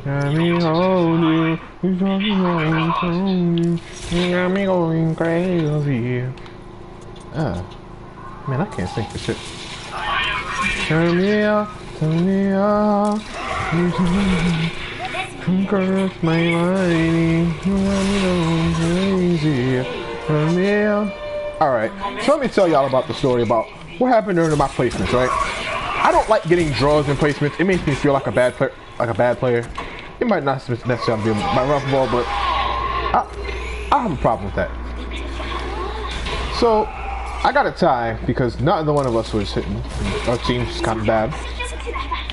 Let me hold you. You got me going crazy. Man, I can't think for shit. Turn me up, turn me up. Curse my mind. You got me going crazy. Turn me up. Alright, so let me tell y'all about the story about what happened during my placements, right? I don't like getting draws in placements. It makes me feel like a bad player. It might not necessarily be my rough ball, but I have a problem with that. So I got a tie because neither one of us was hitting. Our team's kind of bad,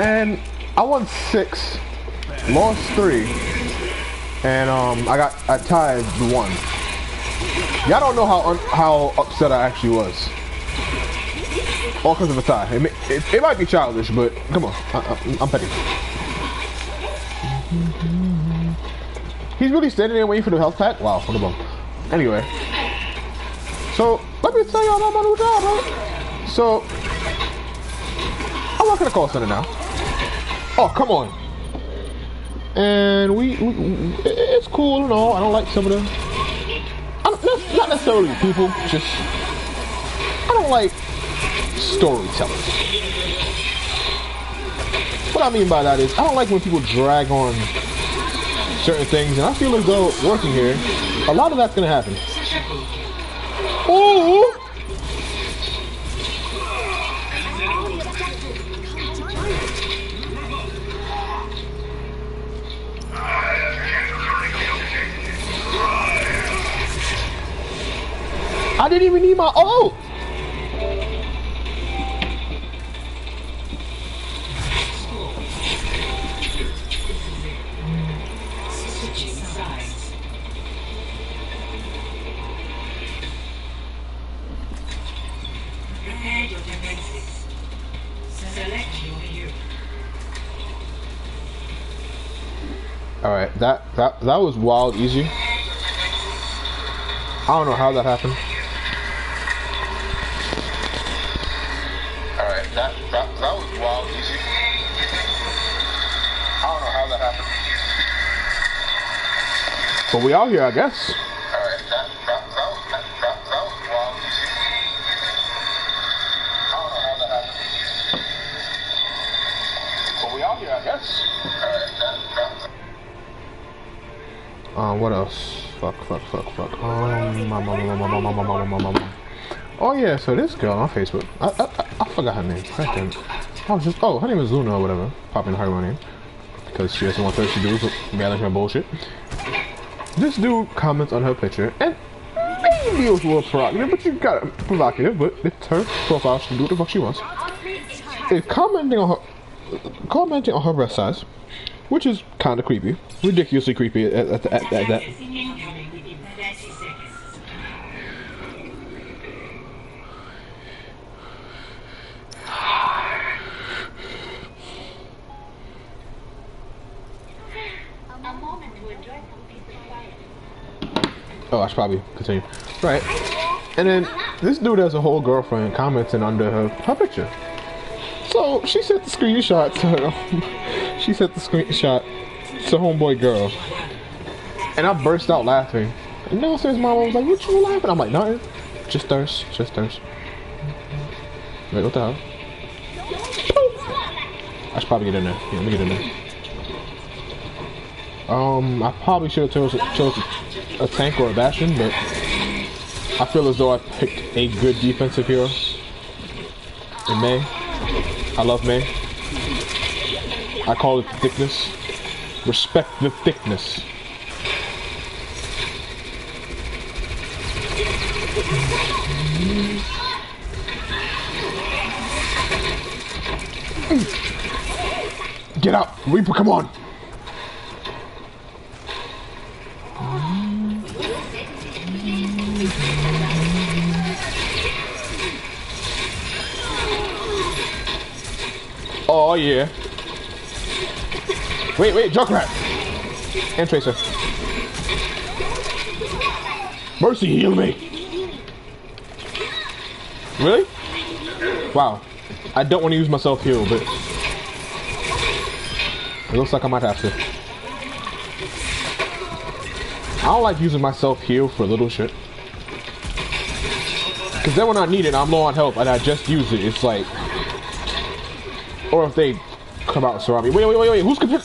and I won 6, lost 3, and I tied the 1. Y'all don't know how upset I actually was. All because of a tie. It might be childish, but come on, I'm petty. He's really standing there waiting for the health pack? Wow, what a bum. Anyway. So, let me tell y'all about my new job, right? So, I'm working a call center now. Oh, come on. And it's cool and all. I don't like some of them. Not necessarily people, just, I don't like storytellers. What I mean by that is, I don't like when people drag on certain things, and I feel as though working here, a lot of that's gonna happen. Oh! I didn't even need my ult! Alright, that was wild easy. I don't know how that happened. Alright, that was wild easy. I don't know how that happened. But we out here, I guess. Alright, that was wild easy. I don't know how that happened. But we out here, I guess. Alright, what else? Fuck. Oh yeah, so this girl on Facebook, I forgot her name. Her name is Luna or whatever. Popping her name because she doesn't want thirsty dudes gathering her bullshit. This dude comments on her picture, and maybe it was a little provocative, but you got it provocative. But it's her profile; she can do what the fuck she wants. It's commenting on her breast size, which is kind of creepy, ridiculously creepy at that. Oh, I should probably continue. Right. And then this dude has a whole girlfriend commenting under her picture. So she sent the screenshot to her. She sent the screenshot to homeboy girl. And I burst out laughing. And downstairs mama was like, what you laughing? I'm like, nothing. Just thirst. Wait, what the hell? I should probably get in there. Yeah, let me get in there. I probably should have chose a tank or a bastion, but I feel as though I picked a good defensive hero in May. I love May. I call it the thickness. Respect the thickness. Get out! Reaper, come on! Oh yeah. Wait, Junkrat! And Tracer. Mercy, heal me! Really? Wow. I don't want to use myself heal, but it looks like I might have to. don't like using my self-heal for little shit. Because then when I need it, I'm low on health, and I just use it. It's like... Or if they come out and surround me. Wait. Who's gonna...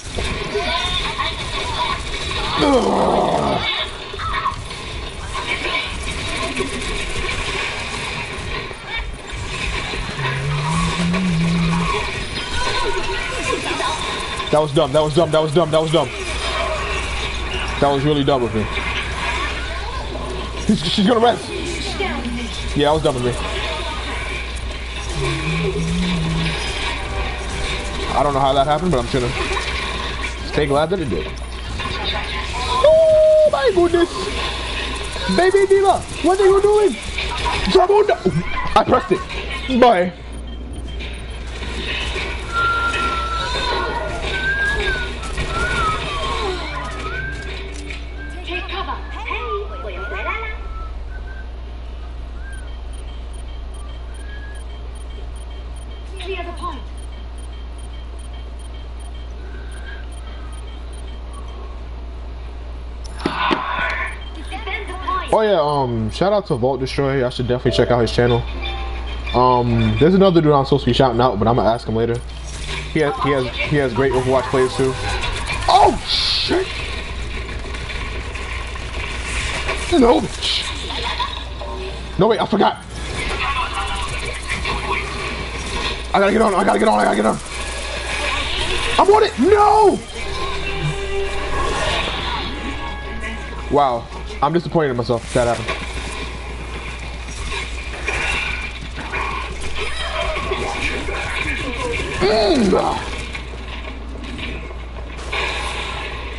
That was dumb. That was really dumb of me. She's gonna rest. Yeah, that was dumb of me. I don't know how that happened, but I'm gonna stay glad that it did. Oh my goodness! Baby Diva, what are you doing? I pressed it. Bye. Oh yeah, shout out to Vault Destroyer. I should definitely check out his channel. There's another dude I'm supposed to be shouting out, but I'm gonna ask him later. He has great Overwatch players too. Oh shit! No bitch. No wait, I forgot. I gotta get on. I'm on it. No. Wow. I'm disappointed in myself. That happened.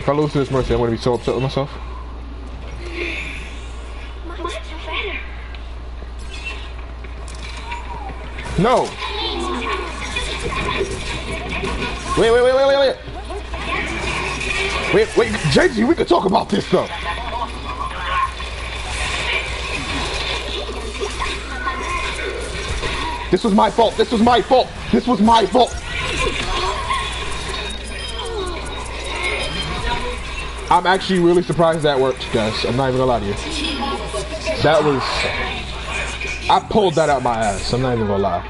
If I lose to this Mercy, I'm going to be so upset with myself. No! Wait. Wait, JG, we can talk about this though. This was my fault. I'm actually really surprised that worked, guys. I'm not even gonna lie to you. I pulled that out my ass. I'm not even gonna lie.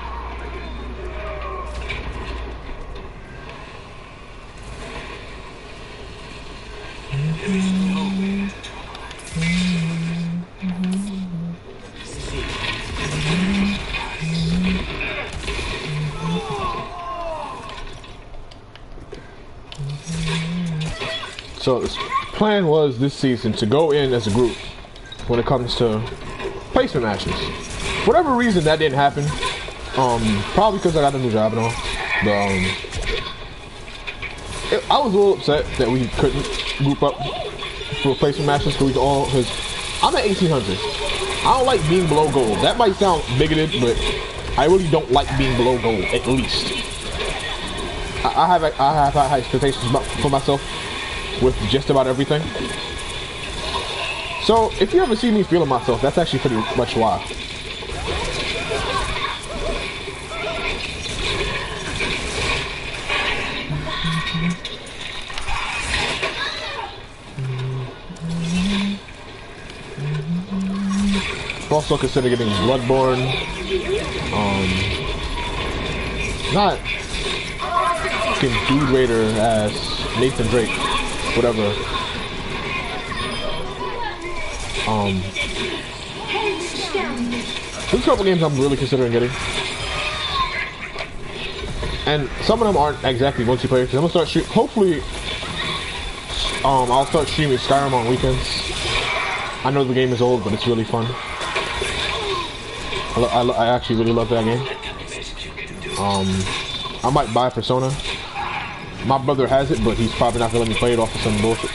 So the plan was this season to go in as a group when it comes to placement matches. For whatever reason that didn't happen. Probably because I got a new job and all. But, I was a little upset that we couldn't group up for placement matches because I'm at 1800. I don't like being below gold. That might sound bigoted, but I really don't like being below gold, at least. I have high expectations for myself with just about everything. So if you ever see me feeling myself, that's actually pretty much why. Also consider getting Bloodborne. Not fucking Dude Raider as Nathan Drake. Whatever. There's a couple games I'm really considering getting. And some of them aren't exactly multiplayer, because I'm gonna start hopefully, I'll start streaming Skyrim on weekends. I know the game is old, but it's really fun. I actually really love that game. I might buy Persona. My brother has it, but he's probably not gonna let me play it off of some bullshit.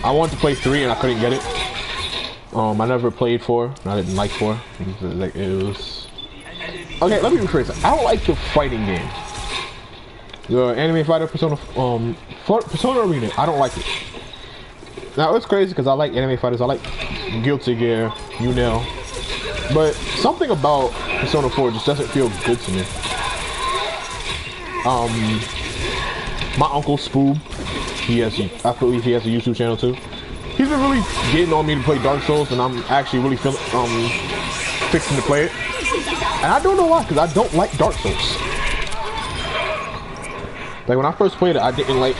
I wanted to play 3 and I couldn't get it. I never played 4, and I didn't like 4. It was... Okay, let me rephrase it. I don't like the fighting game. The anime fighter Persona Arena, I don't like it. Now, it's crazy because I like anime fighters. I like Guilty Gear, Unel. But something about Persona 4 just doesn't feel good to me. My uncle Spoob, I believe he has a YouTube channel too. He's been really getting on me to play Dark Souls, and I'm actually really fixing to play it. And I don't know why, because I don't like Dark Souls. Like when I first played it, I didn't like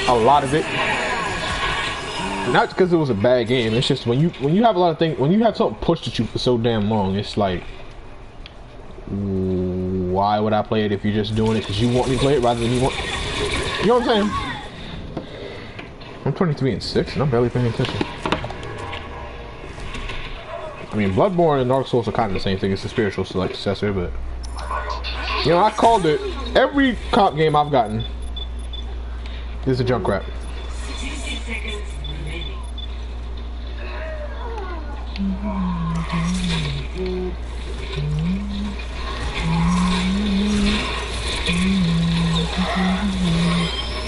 a lot of it. Not because it was a bad game. It's just when you have a lot of things, when you have something pushed at you for so damn long, it's like, why would I play it if you're just doing it because you want me to play it rather than you want? You know what I'm saying? I'm 23 and 6, and I'm barely paying attention. I mean, Bloodborne and Dark Souls are kind of the same thing. It's a spiritual successor, but you know, I called it. Every cop game I've gotten is a junk crap.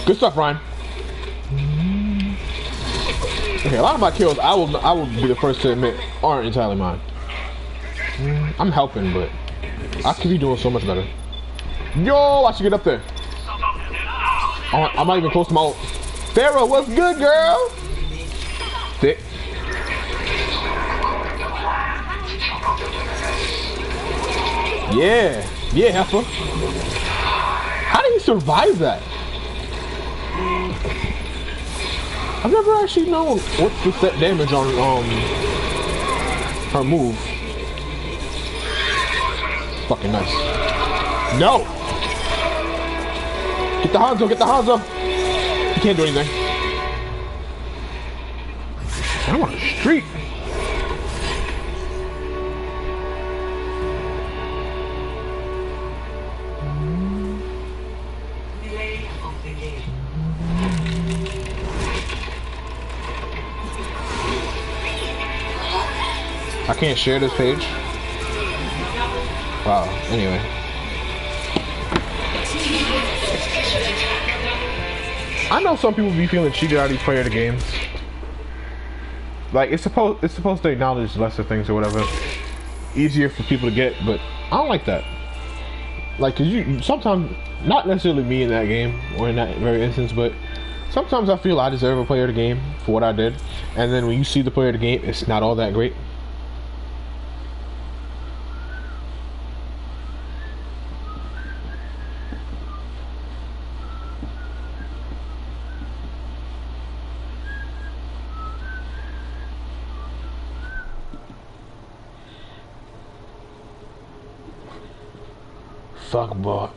Good stuff, Ryan. Okay, a lot of my kills, I will be the first to admit, aren't entirely mine. I'm helping, but I could be doing so much better. Yo, I should get up there. I'm not even close to my ult. Pharaoh, what's good, girl? Thick. Yeah, heifer. How did he survive that? I've never actually known what's the set damage on her move. Fucking nice. No! Get the Hanzo, get the Hanzo! You can't do anything. I'm on the street. I can't share this page. Wow, anyway. I know some people be feeling cheated out of these player of the games. Like it's supposed to acknowledge lesser things or whatever. Easier for people to get, but I don't like that. Like, cause you sometimes, not necessarily me in that game or in that very instance, but sometimes I feel I deserve a player of the game for what I did, and then when you see the player of the game, it's not all that great. Fuck boy.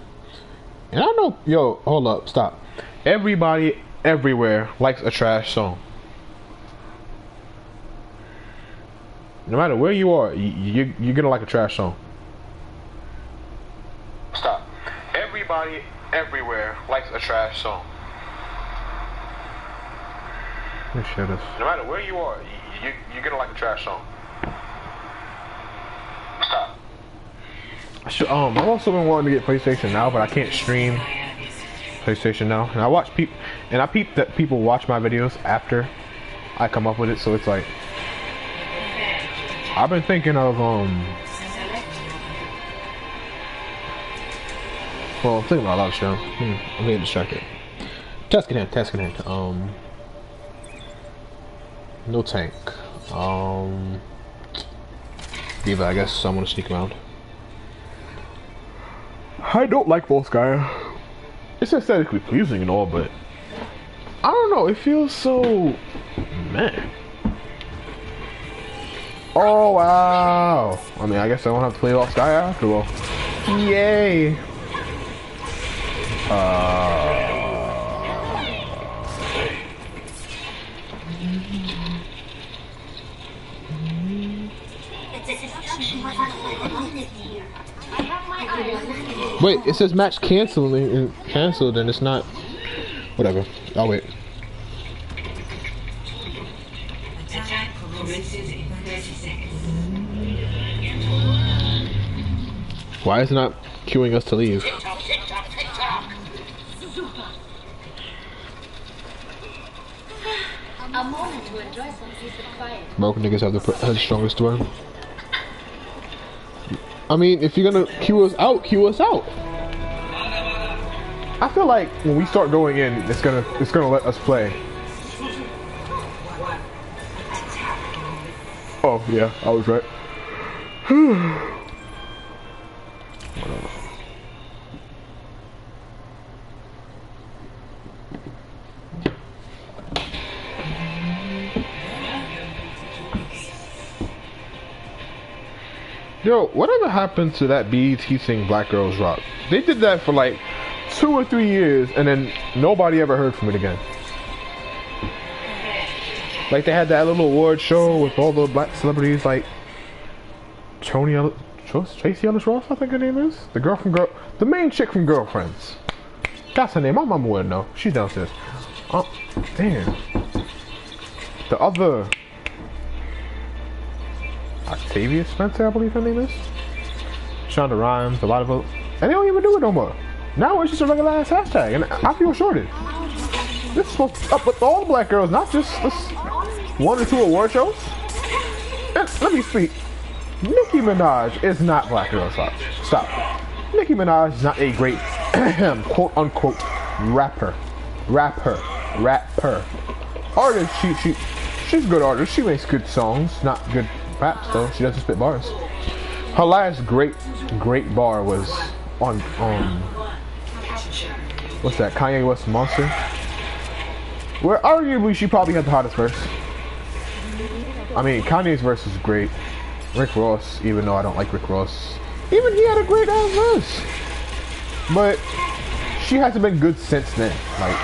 And I know, yo, hold up, stop. Everybody everywhere likes a trash song. No matter where you are, you're gonna like a trash song. Stop. Everybody everywhere likes a trash song. Let me share this. No matter where you are, you're gonna like a trash song. Stop. I've also been wanting to get PlayStation Now, but I can't stream PlayStation Now. And I watch I peep that people watch my videos after I come up with it, so it's like I've been thinking of well, I'm thinking about a lot of show. I'm getting distracted. Task in hand. No tank. Diva, I guess I'm gonna sneak around. I don't like Volskaya. It's aesthetically pleasing and all, but I don't know, it feels so meh. Oh wow. I mean, I guess I won't have to play Volskaya after all. Yay. Wait, it says match canceled and it's not. Whatever. I'll wait. Why is it not queuing us to leave? A moment to enjoy some peace and quiet. Broken niggas have the strongest one. I mean, if you're gonna queue us out, queue us out. I feel like when we start going in, it's gonna let us play. Oh yeah, I was right. Yo, whatever happened to that BET thing, Black Girls Rock? They did that for like 2 or 3 years, and then nobody ever heard from it again. Like they had that little award show with all the black celebrities, like Tracy Ellis Ross, I think her name is. The main chick from Girlfriends. That's her name. My mama wouldn't know. She's downstairs. Oh, damn. The other Octavia Spencer, I believe her name is. Shonda Rhimes, a lot of votes. And they don't even do it no more. Now it's just a regular ass hashtag, and I feel shorted. This is supposed to up with all the black girls, not just this 1 or 2 award shows. And let me speak. Nicki Minaj is not Black Girls Rock. Stop. Nicki Minaj is not a great quote unquote rapper. Artist, she's a good artist. She makes good songs, not good raps though. She doesn't spit bars. Her last great bar was on what's that? Kanye West Monster. Where arguably she probably had the hottest verse. I mean, Kanye's verse is great. Rick Ross, even though I don't like Rick Ross, even he had a great ass verse. But she hasn't been good since then. Like,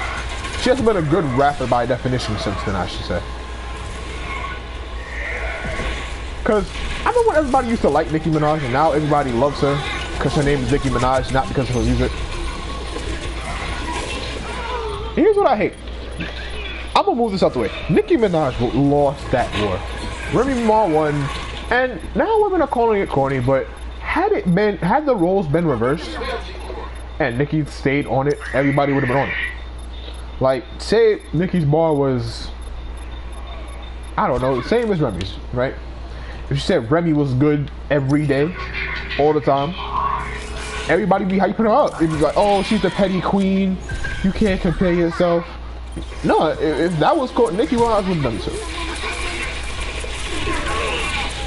she hasn't been a good rapper by definition since then, I should say. Cause I remember when everybody used to like Nicki Minaj, and now everybody loves her because her name is Nicki Minaj, not because of her music. Here's what I hate. I'm gonna move this out the way. Nicki Minaj lost that war. Remy Ma won, and now women are calling it corny, but had the roles been reversed and Nicki stayed on it, everybody would have been on it. Like, say Nicki's bar was, I don't know, same as Remy's, right? If she said Remy was good every day, all the time, everybody be hyping her up. It'd be like, oh, she's the petty queen. You can't compare yourself. No, if that was called Nicki Minaj would have done so.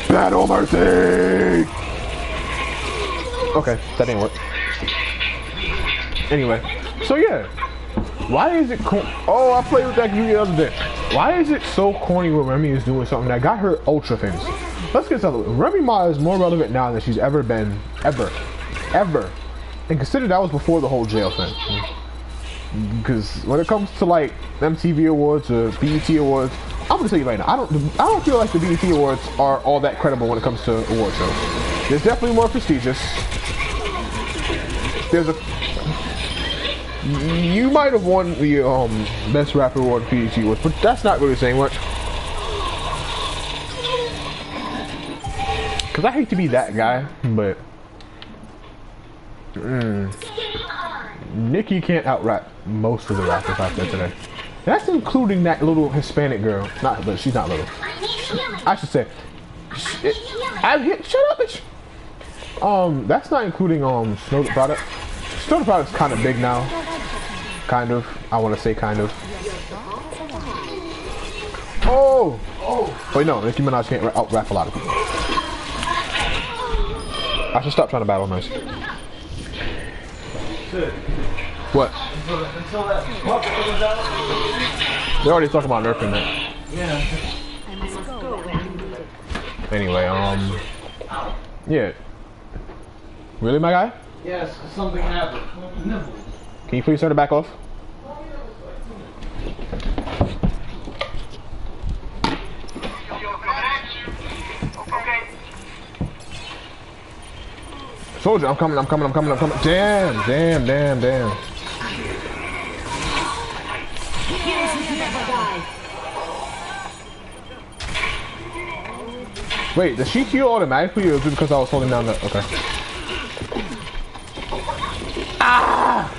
Battle Mercy! Okay, that didn't work. Anyway, so yeah. Why is it oh, I played with that game the other day. Why is it so corny when Remy is doing something that got her ultra famous? Let's get something. Remy Ma is more relevant now than she's ever been. Ever. And consider that was before the whole jail thing. Because when it comes to like MTV Awards or BET Awards, I'm gonna tell you right now, I don't feel like the BET Awards are all that credible when it comes to award shows. There's definitely more prestigious. You might have won the best rapper award BET Awards, but that's not really saying much. Cause I hate to be that guy, but Nicki can't out-rap most of the rappers out there today. That's including that little Hispanic girl. But she's not little. I should say. Shut up, bitch. That's not including Snow the Product. Snow the Product's kind of big now. Kind of. I want to say kind of. Oh. Wait, no. Nicki Minaj can't out-rap a lot of people. I should stop trying to battle Mercy. What? They're already talking about nerfing that. Yeah. Anyway, yeah. Really, my guy? Yes, something happened. Can you please turn it back off? Soldier, I'm coming. Damn. Wait, does she heal automatically or is it because I was holding down the... Okay. Ah!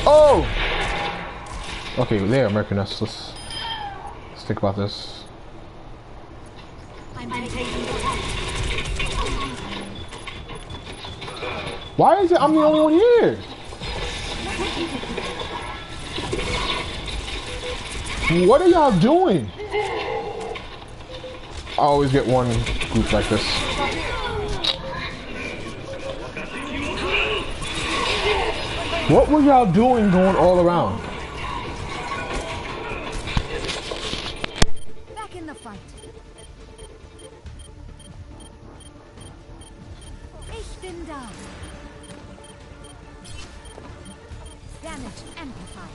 Oh! Okay, they're American us. Let's think about this. Why is it I'm the only one here? What are y'all doing? I always get one group like this. What were y'all doing going all around? Back in the fight. Ich bin da. Damage amplified.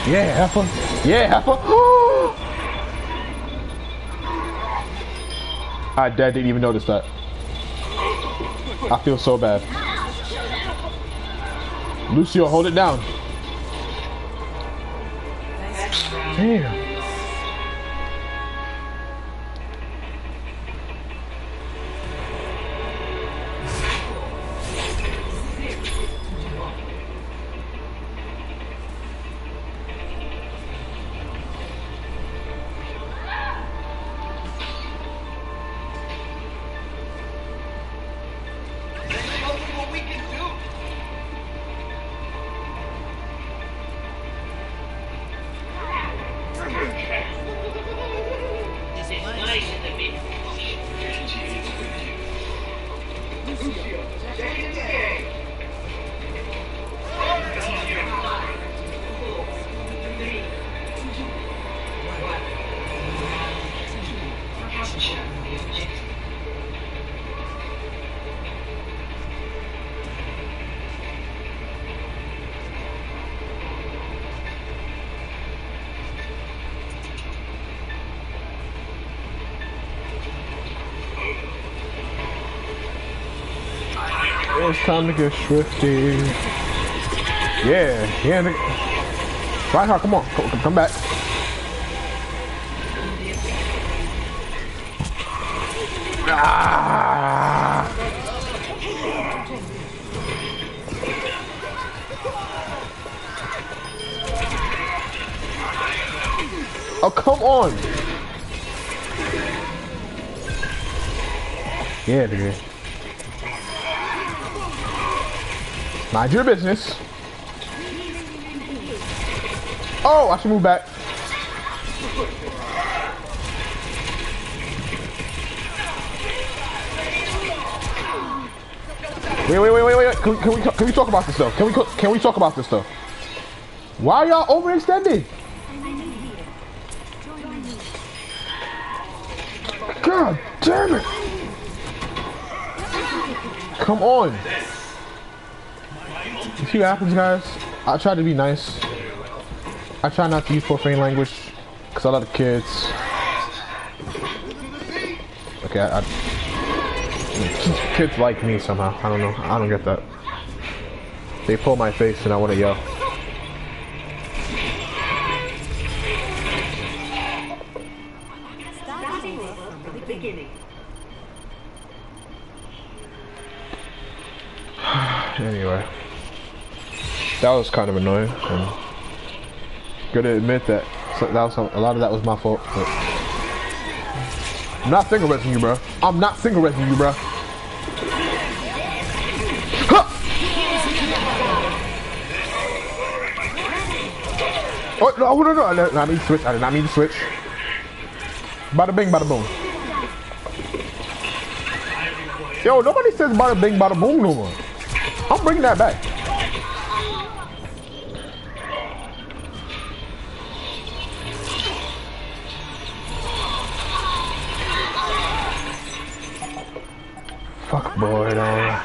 Yeah, have fun. Yeah, have fun. Dad didn't even notice that. I feel so bad. Lucio, hold it down. Damn. It's time to get swifty. Yeah, nigga. Reinhardt, come on, come back. Ah! Oh, come on. Yeah, dude. Mind your business. Oh, I should move back. Wait. Can we talk about this stuff? Can we talk about this stuff? Why y'all overextended? God damn it! Come on. You see what happens, guys? I try to be nice. I try not to use profane language because I love the kids. Okay, kids like me somehow. I don't know. I don't get that. They pull my face and I want to yell. Anyway, that was kind of annoying. And gotta admit that a lot of that was my fault. But I'm not single resing you, bro. I'm not single resing you, bro. Huh! Oh no! I did not mean to switch. I did not mean to switch. Bada bing, bada boom. Yo, nobody says bada bing, bada boom no more. I'm bringing that back. Fuck boy, no.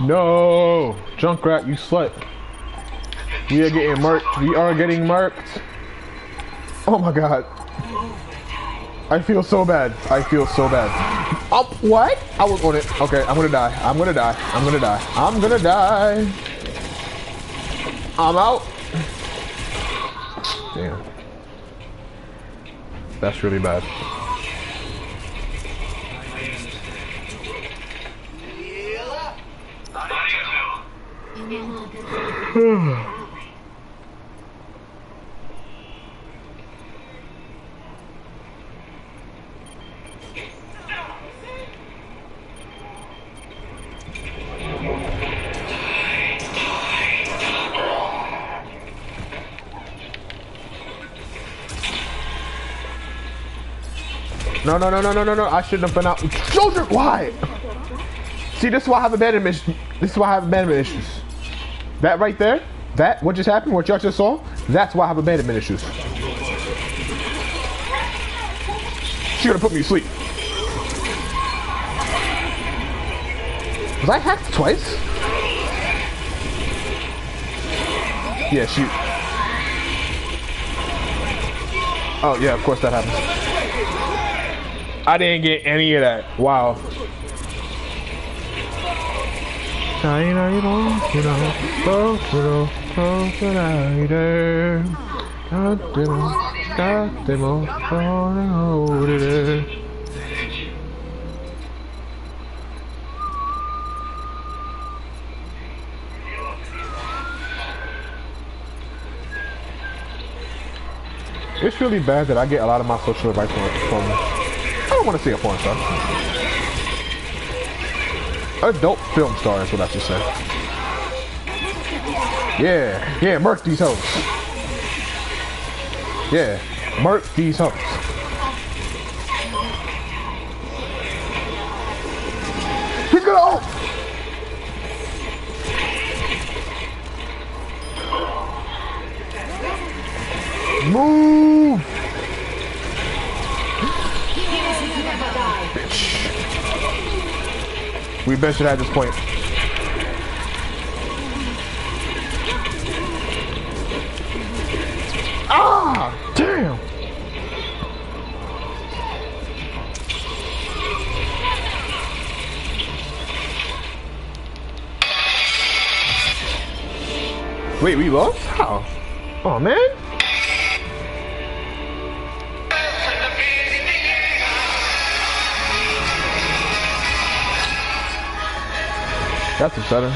No, Junkrat, you slut. We are getting murked. We are getting murked. Oh my god. I feel so bad. I feel so bad. What? I was on it. Okay, I'm gonna die. I'm gonna die. I'm gonna die. I'm gonna die. I'm out. Damn. That's really bad. No, no, no, no, no, no, no. I shouldn't have been out. Children, why? See, this is why I have abandonment issues. This is why I have abandonment issues. That right there, that, what just happened, what y'all just saw, that's why I have abandonment issues. She gonna put me to sleep. Was I hacked twice? Yeah, she... Oh, yeah, of course that happens. I didn't get any of that. Wow. It's really bad that I get a lot of my social advice from I don't want to say a porn star. Adult film star is what I should say. Yeah, yeah, murk these hoes. Yeah, murk these hoes. He's gonna ult! Move! Bitch. We bet should have this point. Ah! Damn! Wait, we lost? How? Oh man! That's upsetting.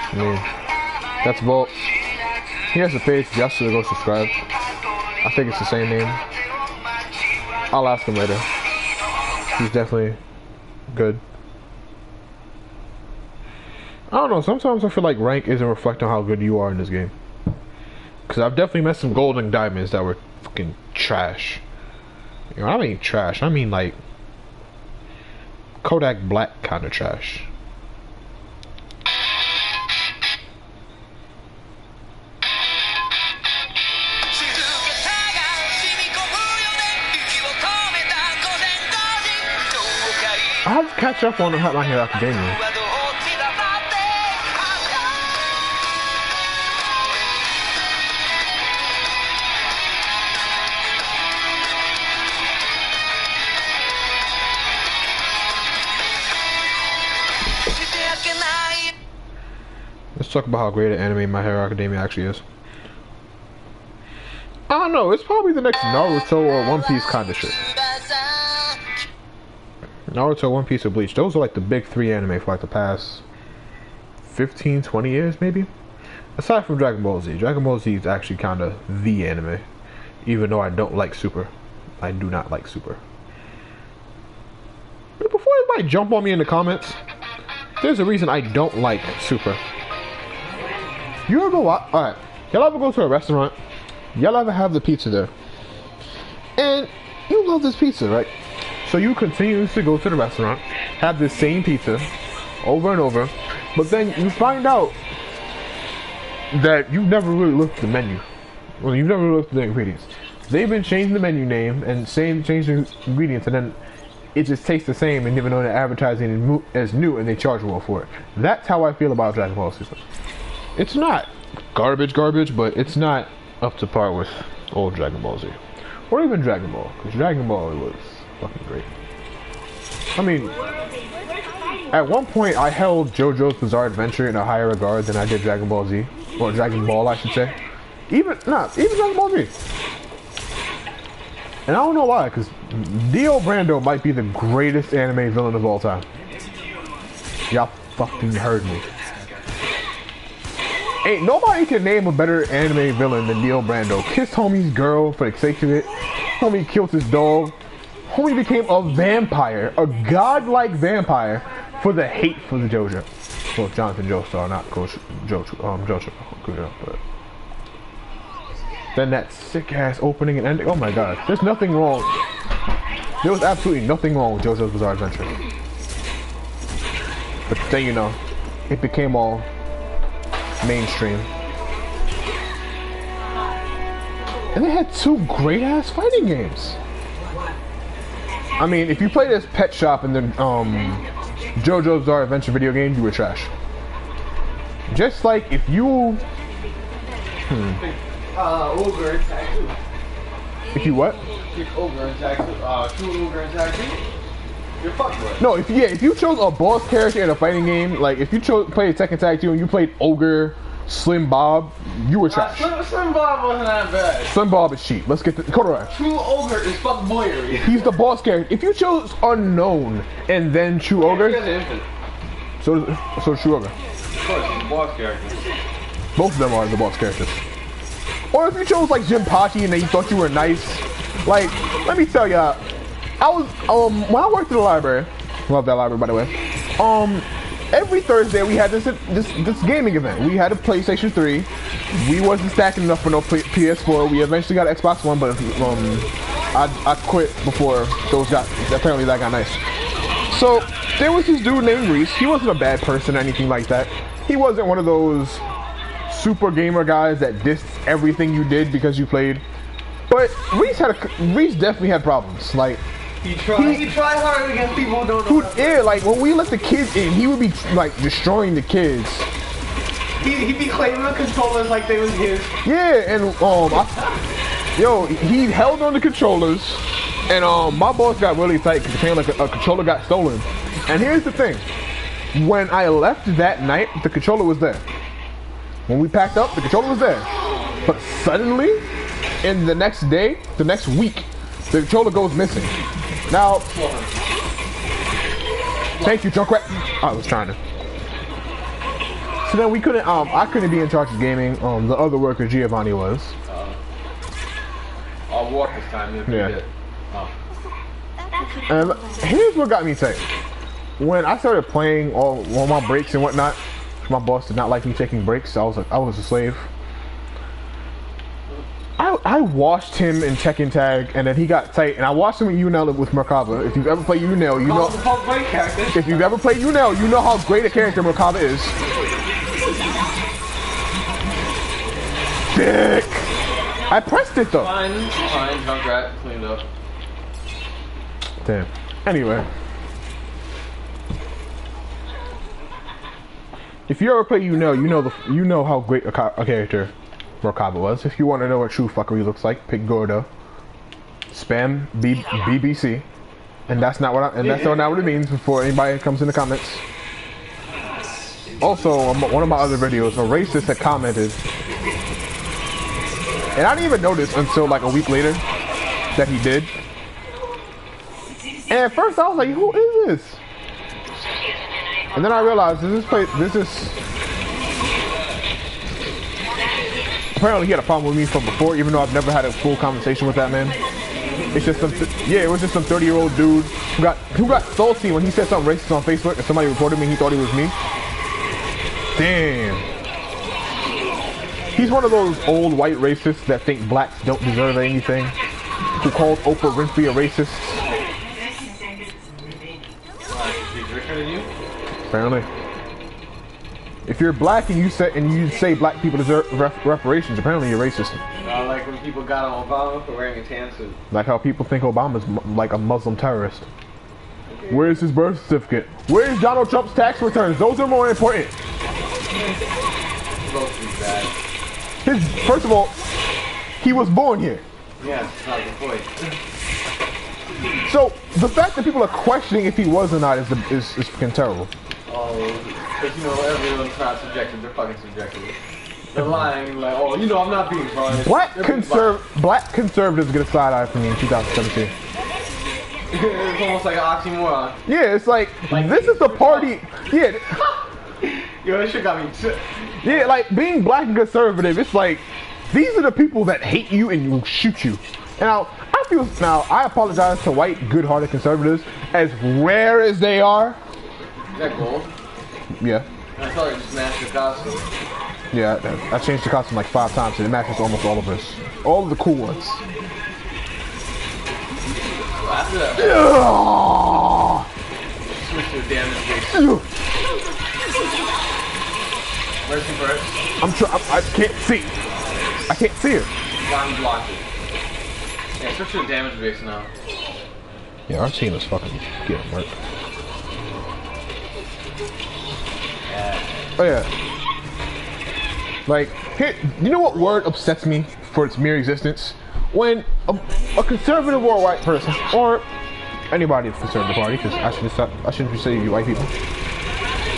I mean, that's Volt. He has a page. Y'all should go subscribe. I think it's the same name. I'll ask him later. He's definitely good. I don't know. Sometimes I feel like rank isn't reflecting how good you are in this game. Because I've definitely met some gold and diamonds that were fucking trash. You know, I mean trash. I mean like Kodak Black kind of trash. I have to catch up on My Hero Academia. Let's talk about how great an anime My Hero Academia actually is. I don't know, it's probably the next Naruto or One Piece kind of shit. Naruto, One Piece, or Bleach. Those are like the big three anime for like the past 15, 20 years maybe? Aside from Dragon Ball Z. Dragon Ball Z is actually kind of the anime. Even though I don't like Super. I do not like Super. But before everybody jump on me in the comments, There's a reason I don't like Super. You ever what? Alright. Y'all ever go to a restaurant? Y'all ever have the pizza there? And you love this pizza, right? So you continue to go to the restaurant, have this same pizza over and over, but then you find out that you've never really looked at the menu. Well, you've never looked at the ingredients. They've been changing the menu name and changing the ingredients, and then it just tastes the same, and even though they're advertising it as new and they charge well for it. That's how I feel about Dragon Ball Super. It's not garbage, but it's not up to par with old Dragon Ball Z. Or even Dragon Ball, because Dragon Ball was fucking great. I mean, at one point I held JoJo's Bizarre Adventure in a higher regard than I did Dragon Ball Z. Or Dragon Ball, I should say. Even Dragon Ball Z. And I don't know why, because Dio Brando might be the greatest anime villain of all time. Y'all fucking heard me. Ain't nobody can name a better anime villain than Dio Brando. Kissed homie's girl for the sake of it. Homie killed his dog. Homie became a vampire, a godlike vampire, for the hate for the JoJo. Well, Jonathan Joestar, not Coach JoJo. But then that sick ass opening and ending. Oh my god, there's nothing wrong. There was absolutely nothing wrong with JoJo's Bizarre Adventure. But then you know, it became all mainstream. And they had two great ass fighting games. I mean, if you played as Pet Shop in the JoJo's Bizarre Adventure video game, you were trash. Just like if you Ogre and Tag 2. If you what? Pick Ogre and Tag 2. True Ogre and Tag 2. You're fucked with. No, if you chose a boss character in a fighting game, like if you played Tekken Tag 2 and you played Ogre, Slim Bob, you were trash. Slim Bob wasn't that bad. Slim Bob is cheap. Let's get the Kodora. True Ogre is fuck boyery. He's the boss character. If you chose Unknown and then True Ogre, so True Ogre. Of course, he's the boss character. Both of them are the boss characters. Or if you chose like Jinpachi and then you thought you were nice, like let me tell ya, I was when I worked at the library, love that library by the way. Every Thursday we had this gaming event. We had a PlayStation 3. We wasn't stacking enough for no PS4. We eventually got an Xbox One, but I quit before apparently that got nice. So there was this dude named Reese. He wasn't a bad person or anything like that. He wasn't one of those super gamer guys that dissed everything you did because you played. But Reese definitely had problems. Like he tried hard against people who don't know. Yeah, like when we let the kids in, he would be like destroying the kids. He'd be claiming the controllers like they was his. Yeah, and he held on the controllers, and my boss got really tight because apparently a controller got stolen. And here's the thing: when I left that night, the controller was there. When we packed up, the controller was there. But suddenly, in the next week, the controller goes missing. Now, thank you, Junkrat. I was trying to. So then we couldn't. I couldn't be in charge of gaming. The other worker, Giovanni, was. I'll walk this time. Yeah. And here's what got me tight. When I started playing all my breaks and whatnot, my boss did not like me taking breaks. So I was a slave. I watched him in Tekken Tag, and then he got tight, and I watched him in UNL with Merkaba. If you've ever played UNL, you know. If you've ever played UNL, you know how great a character Merkaba is. Dick! I pressed it though. Fine, Junkrat, cleaned up. Damn. Anyway. If you ever play UNL, you know how great a character Merkaba was. If you want to know what true fuckery looks like, pick Gordo. Spam BBC, and that's not what it means. Before anybody comes in the comments. Also, one of my other videos, a racist had commented, and I didn't even notice until like a week later that he did. And at first I was like, "Who is this?" And then I realized this is. Apparently he had a problem with me from before, even though I've never had a full conversation with that man. It's just some, yeah, it was just some 30-year-old dude who got salty when he said something racist on Facebook and somebody reported me. He thought he was me. Damn. He's one of those old white racists that think blacks don't deserve anything. Who called Oprah Winfrey a racist. She's richer than you? Apparently. If you're black and you say black people deserve reparations, apparently you're racist. Like when people got on Obama for wearing a tan suit. Like how people think Obama's like a Muslim terrorist. Okay. Where's his birth certificate? Where's Donald Trump's tax returns? Those are more important. First of all, he was born here. Yeah, that's not the point. So the fact that people are questioning if he was or not is fucking terrible. Oh, because you know everyone's not subjective. They're fucking subjective. They're lying like, oh, you know, I'm not being biased. Black conservatives get a side eye from me in 2017. It's almost like an oxymoron. Yeah, it's like this is the party. Yeah. Yo, that shit got me. Yeah, like being black and conservative. It's like these are the people that hate you and will shoot you. Now I apologize to white, good-hearted conservatives, as rare as they are. Is that gold? Yeah. I thought it just matched your costume. Yeah, I changed the costume like 5 times and it matches almost all of us. All of the cool ones. After that, switch to damage base. Mercy first. I can't see. I can't see her. Got blocked it. Yeah, switch to damage base now. Yeah, our team is fucking getting hurt. Oh yeah. Like, you know what word upsets me for its mere existence? When a conservative or a white person, or anybody in the conservative party, because I shouldn't be saying you white people,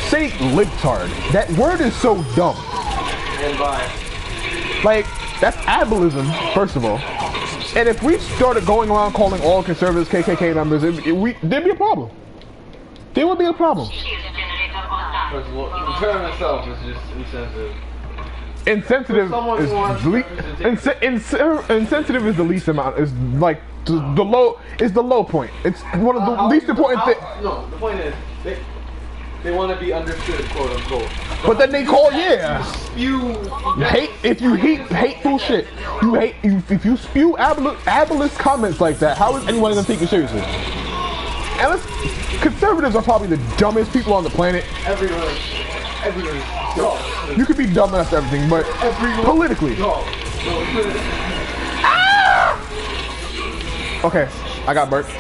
say libtard. That word is so dumb. And bye. Like, that's ableism, first of all. And if we started going around calling all conservatives KKK members, there'd be a problem. There would be a problem. The term itself is just insensitive. Insensitive is the least amount. Is like the low point. It's one of the least important things. No, the point is they want to be understood, quote unquote. But then they call spew hate. If you hate hateful shit, if you spew ableist comments like that, how is anyone gonna take you seriously? And conservatives are probably the dumbest people on the planet. Everyone. You could be dumb enough to everything, but politically. Okay, I got murked.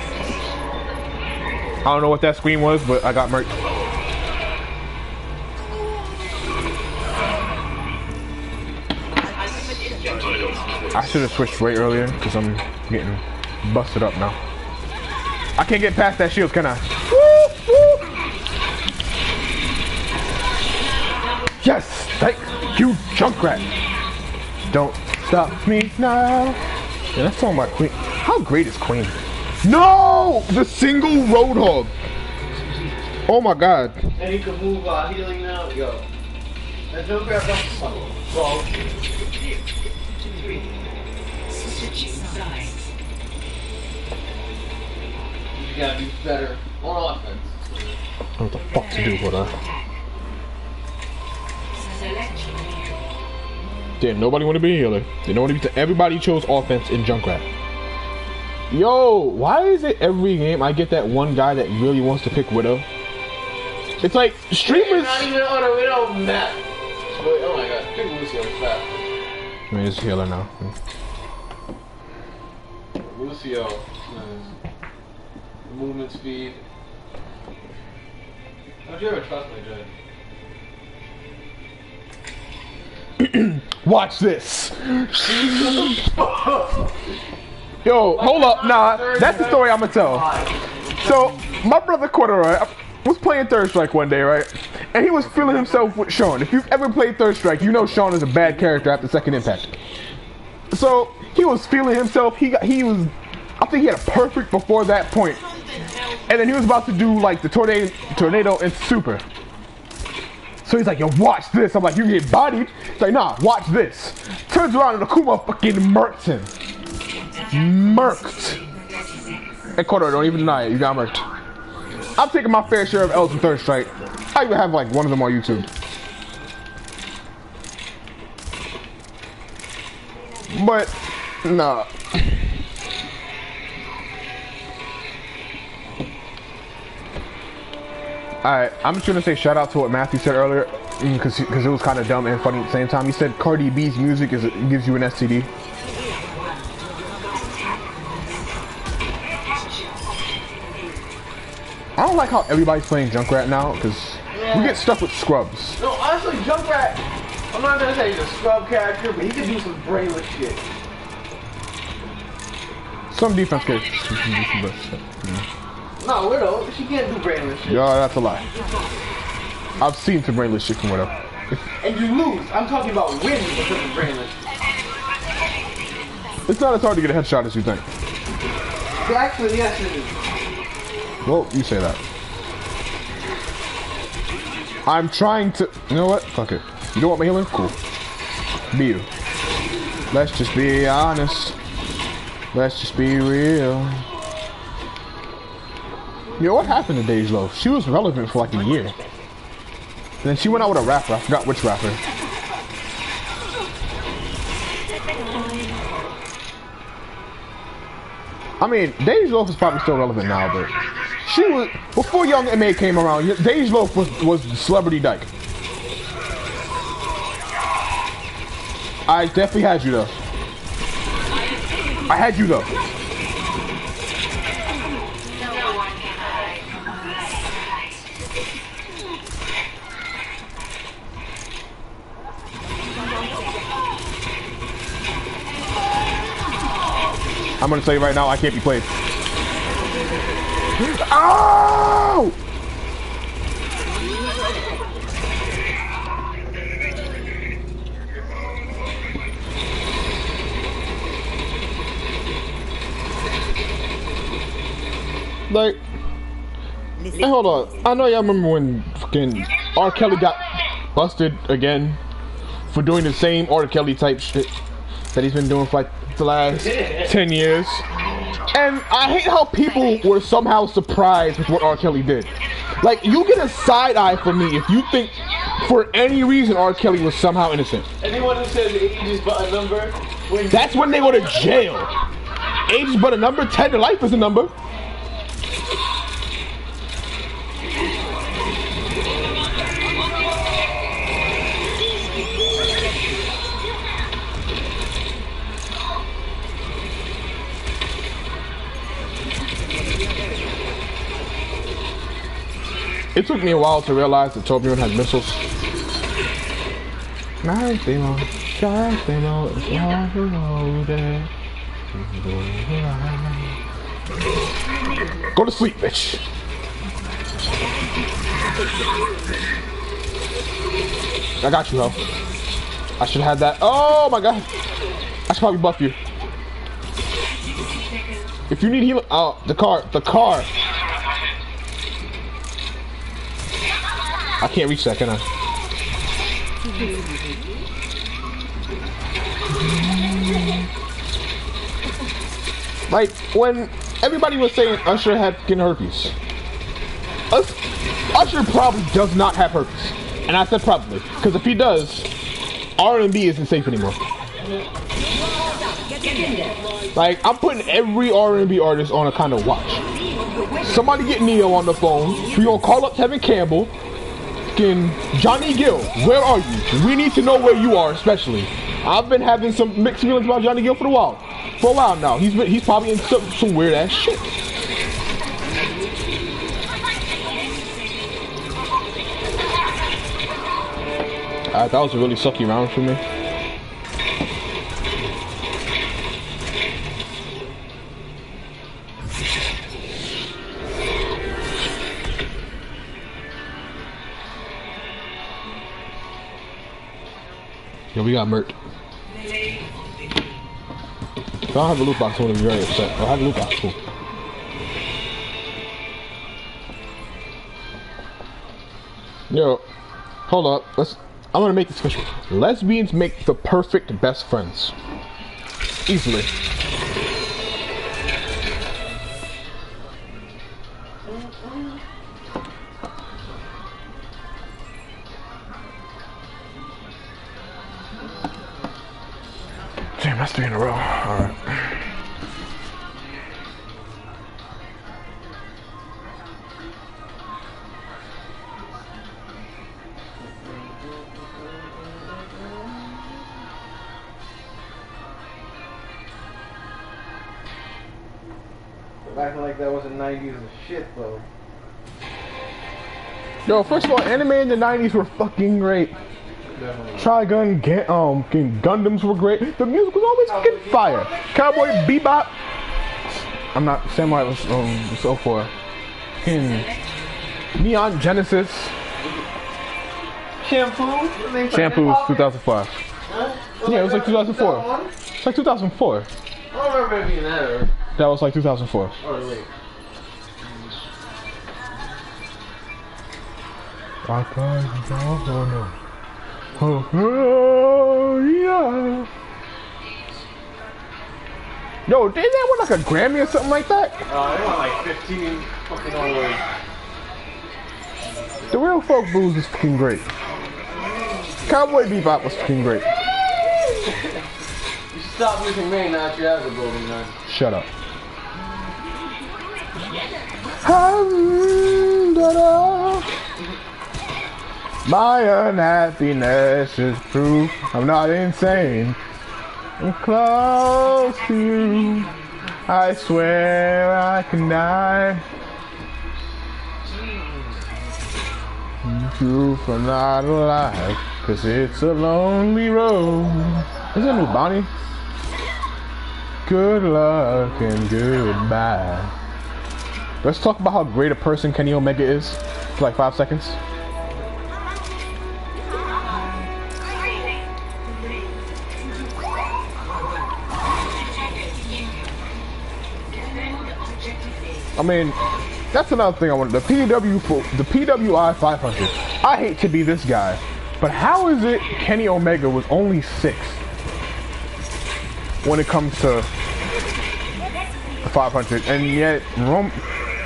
I don't know what that scream was, but I got murked. I should have switched way earlier because I'm getting busted up now. I can't get past that shield, can I? Woo, woo. Yes, thank you, Junkrat. Don't stop me now. Yeah, that's all my Queen. How great is Queen? No, the single Roadhog. Oh my God. And he can move healing now. Yo, that Junkrat bro. You gotta be better on offense. I don't know what the fuck to do with that. Didn't nobody want to be a healer. Everybody chose offense in Junkrat. Yo, why is it every game I get that one guy that really wants to pick Widow? It's like streamers. Not even on a Widow map. Oh my God, pick Lucio fast. I mean, it's a healer now. Lucio. Movement speed. Don't you ever trust my judge? Watch this. Yo, hold up. Nah, that's the story I'm gonna tell. So, my brother Corduroy was playing Third Strike one day, right? And he was feeling himself with Sean. If you've ever played Third Strike, you know Sean is a bad character after Second Impact. So, he was feeling himself. I think he had a perfect before that point. And then he was about to do like the tornado and super. So he's like, yo, watch this. I'm like, you get bodied? He's like, nah, watch this. Turns around and Akuma fucking murked him. Murked. Hey, Cordor, don't even deny it. You got murked. I'm taking my fair share of L's and Third Strike. I even have like one of them on YouTube. But, nah. Alright, I'm just gonna say shout out to what Matthew said earlier, because it was kind of dumb and funny at the same time. He said Cardi B's music gives you an STD. I don't like how everybody's playing Junkrat now, because we get stuck with scrubs. No, honestly, Junkrat, I'm not gonna say he's a scrub character, but he can do some brainless shit. Some defense cases. No, Widow, she can't do brainless shit. Yeah, that's a lie. I've seen some brainless shit from Widow. And you lose. I'm talking about winning because of brainless. It's not as hard to get a headshot as you think. But actually, yes, it is. Well, you say that. I'm trying to... You know what? Fuck it. You don't want my healing? Cool. Be you. Let's just be honest. Let's just be real. Yo, what happened to Dej Loaf? She was relevant for like a year. Then she went out with a rapper. I forgot which rapper. I mean, Dej Loaf is probably still relevant now, but she was before Young M.A. came around. Dej Loaf was Celebrity Dyke. I definitely had you though. I had you though. I'm gonna tell you right now, I can't be played. Oh! Like, hey, hold on. I know y'all remember when fucking R. Kelly got busted again for doing the same R. Kelly type shit that he's been doing for like the last 10 years. And I hate how people were somehow surprised with what R. Kelly did. Like, you get a side eye from me if you think for any reason R. Kelly was somehow innocent. Anyone who says age is but a number, that's when they go to jail. Age is but a number, 10 to life is a number. It took me a while to realize that Torbjorn had missiles. Go to sleep, bitch. I got you, ho. I should have had that. Oh my god. I should probably buff you. If you need healing, oh, the car. I can't reach that, can I? Like, when everybody was saying Usher had fucking herpes. Usher probably does not have herpes. And I said probably. Because if he does, R&B isn't safe anymore. Like, I'm putting every R&B artist on a kind of watch. Somebody get Neo on the phone. We gonna call up Tevin Campbell. Johnny Gill, where are you? We need to know where you are, especially. I've been having some mixed feelings about Johnny Gill for a while now. He's probably in some weird ass shit. That was a really sucky round for me. Yo, we got murked. If I don't have a loot box, I'm gonna be very upset. I have a loot box, cool. Yo, hold up. I'm gonna make this special. Lesbians make the perfect best friends. Easily. Damn, that's 3 in a row. Alright. Acting like that wasn't 90s and shit though. Yo, first of all, anime in the 90s were fucking great. Definitely. Trigun, Gundams were great. The music was always fucking fire. Cowboy Bebop. I'm not. Samurai was so far. Neon Genesis. Shampoo? Shampoo was 2005. Huh? Yeah, it was like 2004. It's like 2004. I don't remember it being that or. That was like 2004. Oh, wait. Oh, yeah. Yo, didn't that win like a Grammy or something like that? They won like 15 fucking awards. The Real Folk Blues was fucking great. Cowboy Bebop was fucking great. You should stop using rain now that you have the golden gun. Shut up. My unhappiness is proof I'm not insane. I'm close to you. I swear I can die. Proof I'm not alive, 'cause it's a lonely road. Is that new Bonnie? Good luck and goodbye. Let's talk about how great a person Kenny Omega is for like 5 seconds. I mean, that's another thing I wanted. The PWI 500. I hate to be this guy, but how is it Kenny Omega was only 6 when it comes to the 500, and yet I'm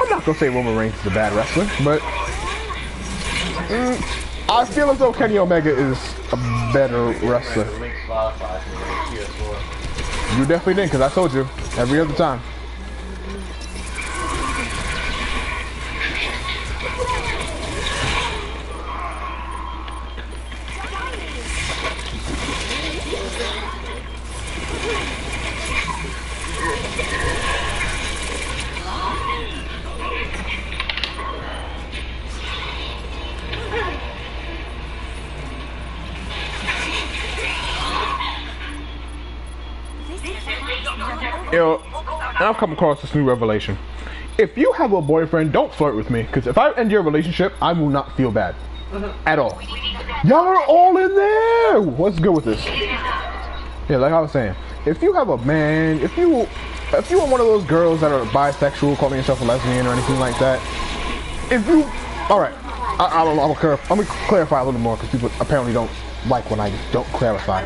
not gonna say Roman Reigns is a bad wrestler, but I feel as though Kenny Omega is a better wrestler. You definitely didn't, because I told you every other time. Yo, and I've come across this new revelation. If you have a boyfriend, don't flirt with me, because if I end your relationship, I will not feel bad. At all. Y'all are all in there! What's good with this? Yeah, like I was saying, if you have a man, if you are one of those girls that are bisexual, calling yourself a lesbian or anything like that, if you, alright, I'm gonna clarify a little more, because people apparently don't like when I don't clarify.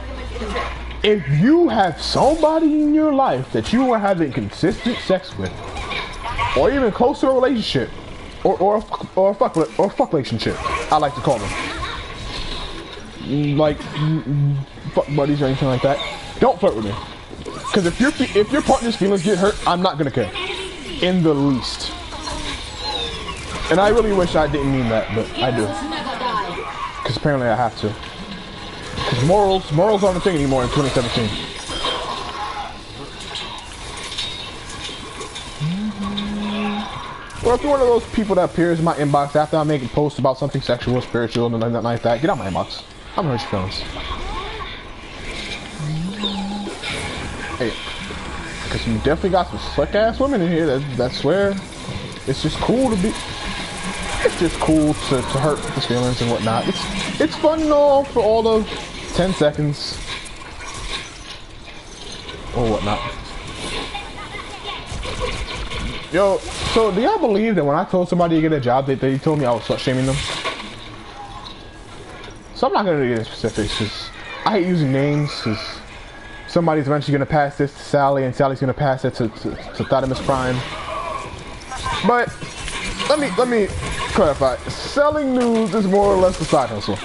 If you have somebody in your life that you are having consistent sex with, or even close to a relationship, or a fuck relationship, I like to call them, like fuck buddies or anything like that, don't flirt with me. Because if your partner's feelings get hurt, I'm not gonna care in the least. And I really wish I didn't mean that, but I do. Because apparently I have to. Because morals aren't a thing anymore in 2017. Or if you're one of those people that appears in my inbox after I make a post about something sexual or spiritual and nothing like that, get out my inbox. I'm gonna hurt your feelings. Hey, because you definitely got some slick ass women in here that swear it's just cool to be. It's just cool to hurt his feelings and whatnot. It's fun and all for all the 10 seconds or whatnot. Yo, so do y'all believe that when I told somebody to get a job, they told me I was slut shaming them? So I'm not gonna get into specifics because I hate using names, because somebody's eventually gonna pass this to Sally and Sally's gonna pass it to Thaddeus Prime. But let me clarify. Selling nudes is more or less a side hustle,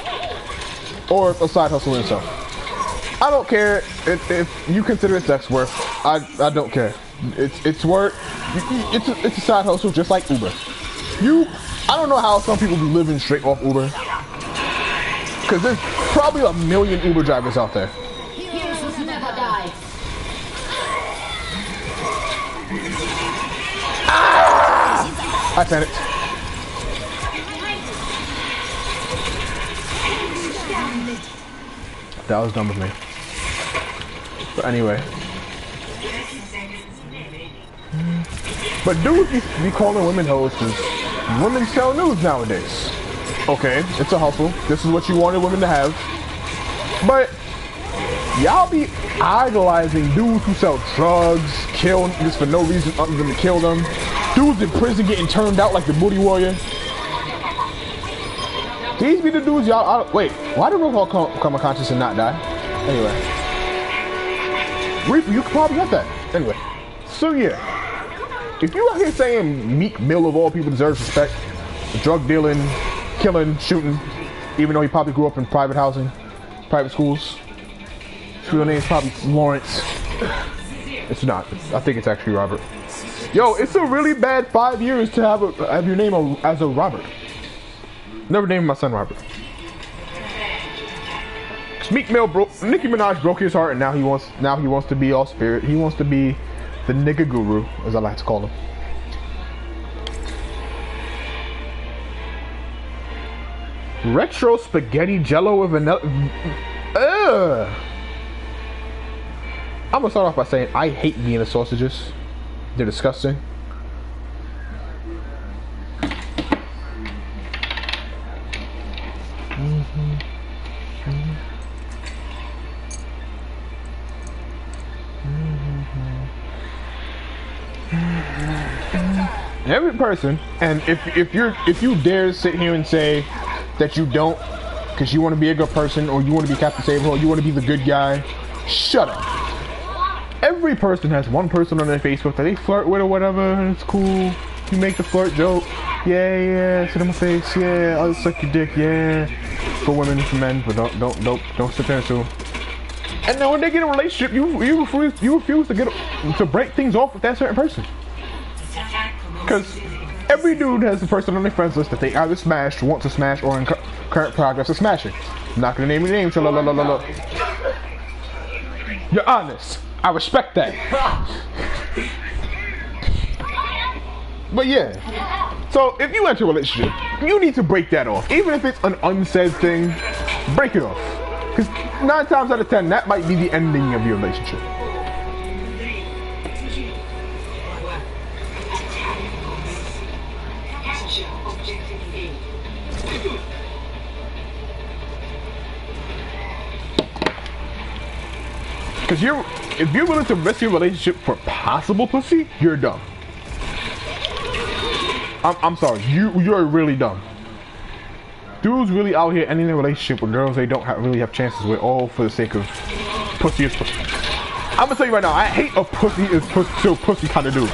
or a side hustle in itself. I don't care if you consider it sex work. I don't care. It's work. It's a side hustle, just like Uber. I don't know how some people be living straight off Uber, because there's probably a million Uber drivers out there. Heroes never die. I panicked. That was dumb of me. But anyway. But dudes be calling women hoes because women sell nudes nowadays. Okay, it's a hustle. This is what you wanted women to have. But y'all be idolizing dudes who sell drugs, kill just for no reason other than to kill them. Dudes in prison getting turned out like the booty warrior. These be the dudes y'all. Wait, why did Roadhog come unconscious and not die? Anyway, Reaper, you could probably get that. Anyway, so yeah, if you out here saying Meek Mill of all people deserves respect, drug dealing, killing, shooting, even though he probably grew up in private housing, private schools. His real name's probably Lawrence. It's not. I think it's actually Robert. Yo, it's a really bad 5 years to have your name as a Robert. Never named my son Robert. Nicki Minaj broke his heart, and now he wants to be all spirit. He wants to be the nigga guru, as I like to call him. Retro spaghetti jello with vanilla. I'm gonna start off by saying I hate Vienna sausages. They're disgusting. Every person, and if you dare sit here and say that you don't, because you want to be a good person, or you want to be Captain Save, or you want to be the good guy, shut up. Every person has one person on their Facebook that they flirt with or whatever, and it's cool. You make the flirt joke, yeah, sit on my face, yeah, I'll suck your dick, yeah. For women and for men, but don't sit there and sue. And then when they get in a relationship, you refuse to break things off with that certain person. Because every dude has a person on their friends list that they either smashed, want to smash, or in current progress of smashing. I'm not gonna name your name, so You're honest. I respect that. But yeah. So if you enter a relationship, you need to break that off. Even if it's an unsaid thing, break it off. Because 9 times out of 10, that might be the ending of your relationship. Because if you're willing to risk your relationship for possible pussy, you're dumb. I'm sorry, you're really dumb. Dudes really out here ending their relationship with girls they don't really have chances with, all for the sake of pussy is pussy. I'm gonna tell you right now, I hate a pussy is pussy kind of dude.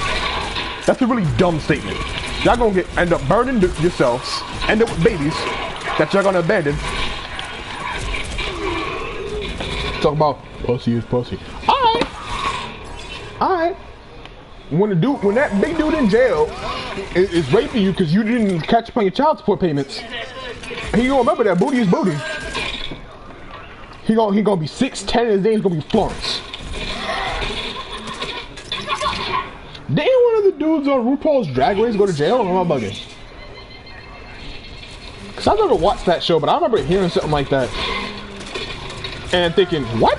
That's a really dumb statement. Y'all gonna end up burning yourselves, end up with babies that y'all gonna abandon. Talk about pussy is pussy. Alright. When that big dude in jail is raping you because you didn't catch up on your child support payments, he gonna remember that booty is booty. He gonna be 6'10" and his name's gonna be Florence. Didn't one of the dudes on RuPaul's Drag Race go to jail, or am I bugging? Cause I've never watched that show, but I remember hearing something like that and thinking, what?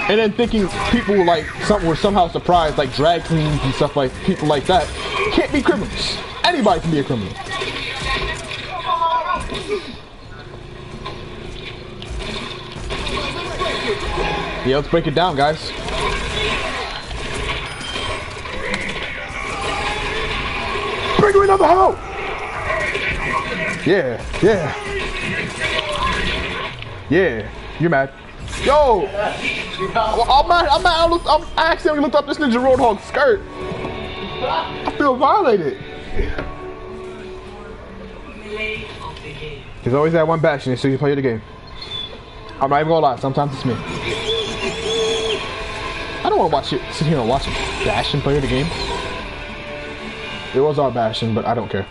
And then thinking people were somehow surprised, like drag queens and stuff, like people like that can't be criminals. Anybody can be a criminal. Yeah, let's break it down, guys. Bring me another hoe! Yeah. Yeah, you're mad. Yo! I accidentally looked up this Ninja Roadhog skirt. I feel violated. There's always that one bastion so you play the game. I'm not even gonna lie, sometimes it's me. I don't want to watch it, sit here and watch a Bastion play the game. It was our Bastion, but I don't care.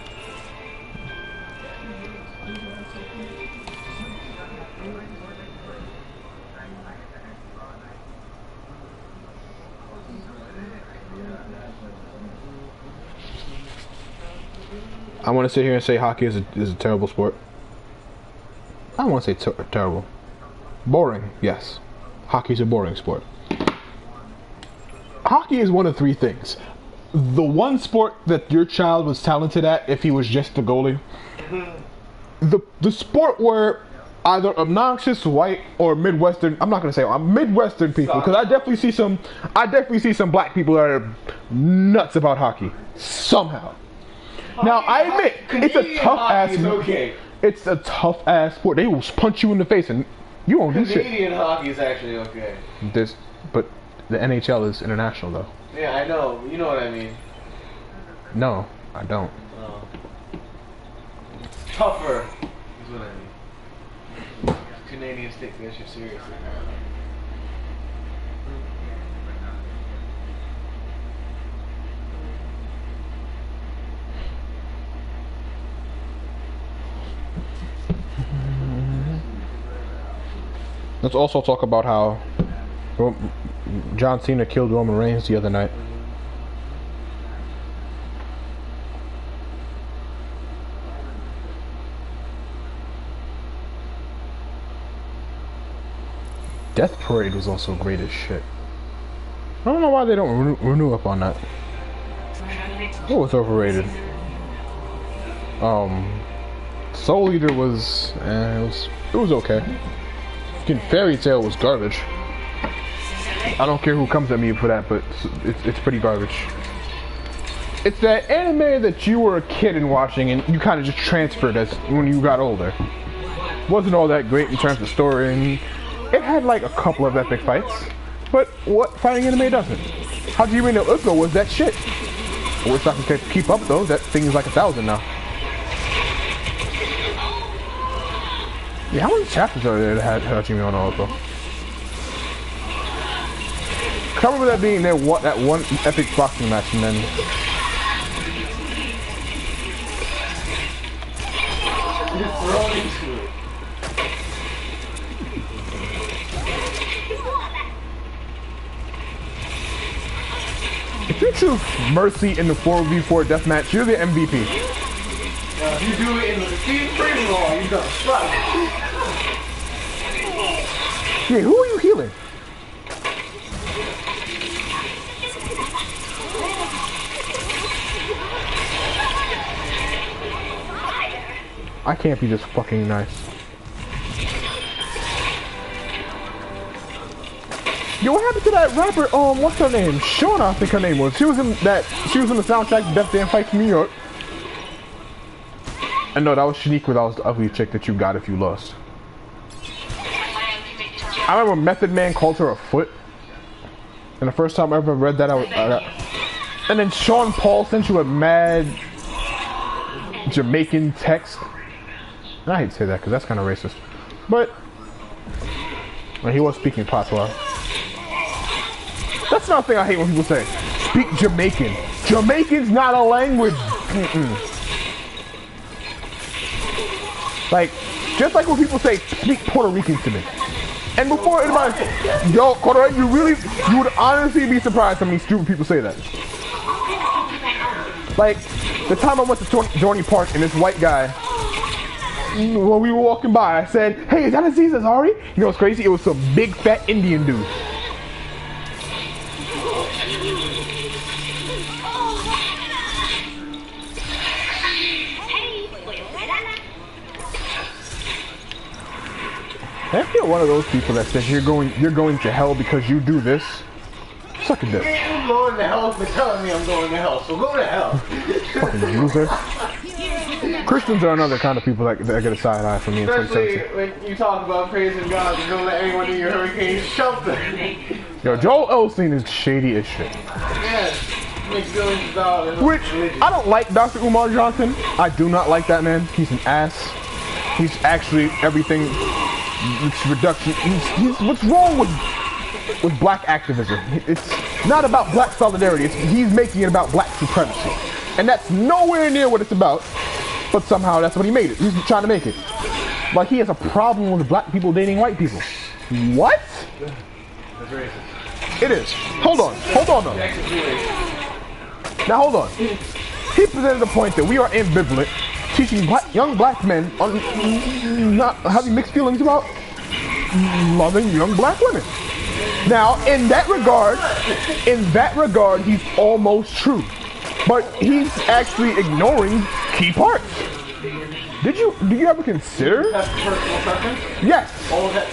I want to sit here and say hockey is a terrible sport. I don't want to say terrible. Boring, yes. Hockey's a boring sport. Hockey is one of three things. The one sport that your child was talented at if he was just the goalie. The sport where either obnoxious white or Midwestern, I'm not going to say Midwestern people, because I definitely see some black people that are nuts about hockey. Somehow. Now I admit it's a tough ass. Okay. It's a tough ass sport. They will punch you in the face and you won't do shit. Canadian hockey is actually okay. But the NHL is international though. Yeah, I know. You know what I mean. No, I don't. Oh. Tougher is what I mean. Canadians take this shit seriously. Let's also talk about how John Cena killed Roman Reigns the other night. Death Parade was also great as shit. I don't know why they don't renew up on that. It was overrated. Soul Eater was, it was okay. Fairy Tail was garbage. I don't care who comes at me for that, but it's pretty garbage. It's that anime that you were a kid and watching and you kind of just transferred as when you got older. Wasn't all that great in terms of story, and it had like a couple of epic fights, but what fighting anime doesn't? Hajime no Ippo was that shit. I wish I could keep up though, that thing is like 1,000 now. Yeah, how many chapters are there that had Hajime no Ippo? I remember that being there, that one epic boxing match, and then if you choose Mercy in the 4v4 deathmatch, you're the MVP. If you do it in the free roll, you got struck. Yeah, who are you healing? I can't be this fucking nice. Yo, what happened to that rapper? What's her name? Shauna, I think her name was. She was in the soundtrack to Death Damn Fight from New York. And no, that was Shaniqua. That was the ugly chick that you got if you lost. I remember Method Man called her a foot. And the first time I ever read that, and then Sean Paul sent you a mad Jamaican text. I hate to say that because that's kind of racist. But well, he was speaking patois. That's another thing I hate when people say. Speak Jamaican. Jamaican's not a language. Like, just like when people say, speak Puerto Rican to me. And before anybody say, yo, Corey, you would honestly be surprised how many stupid people say that. Like, the time I went to Dorney Park and this white guy, when we were walking by, I said, hey, is that Aziz Ansari? You know what's crazy? It was some big fat Indian dude. I feel one of those people that says you're going to hell because you do this. Suck a dick. I'm going to hell for telling me I'm going to hell, so go to hell. Fucking loser. Christians are another kind of people that get a side eye from me. Especially when you talk about praising God and don't let anyone in your hurricane shove them. Yo, Joel Osteen is shady as shit. Yes. mixed feelings about Which, I don't like Dr. Umar Johnson. I do not like that man. He's an ass. He's actually everything. It's reduction. He's what's wrong with black activism? It's not about black solidarity. He's making it about black supremacy. And that's nowhere near what it's about. But somehow that's what he made it. He's trying to make it. Like he has a problem with black people dating white people. What? That's racist. It is. Hold on though. Now hold on. He presented the point that we are ambivalent, teaching young black men not having mixed feelings about loving young black women. Now, in that regard, he's almost true. But he's actually ignoring key parts. Do you ever consider? That's personal preference? Yes. All that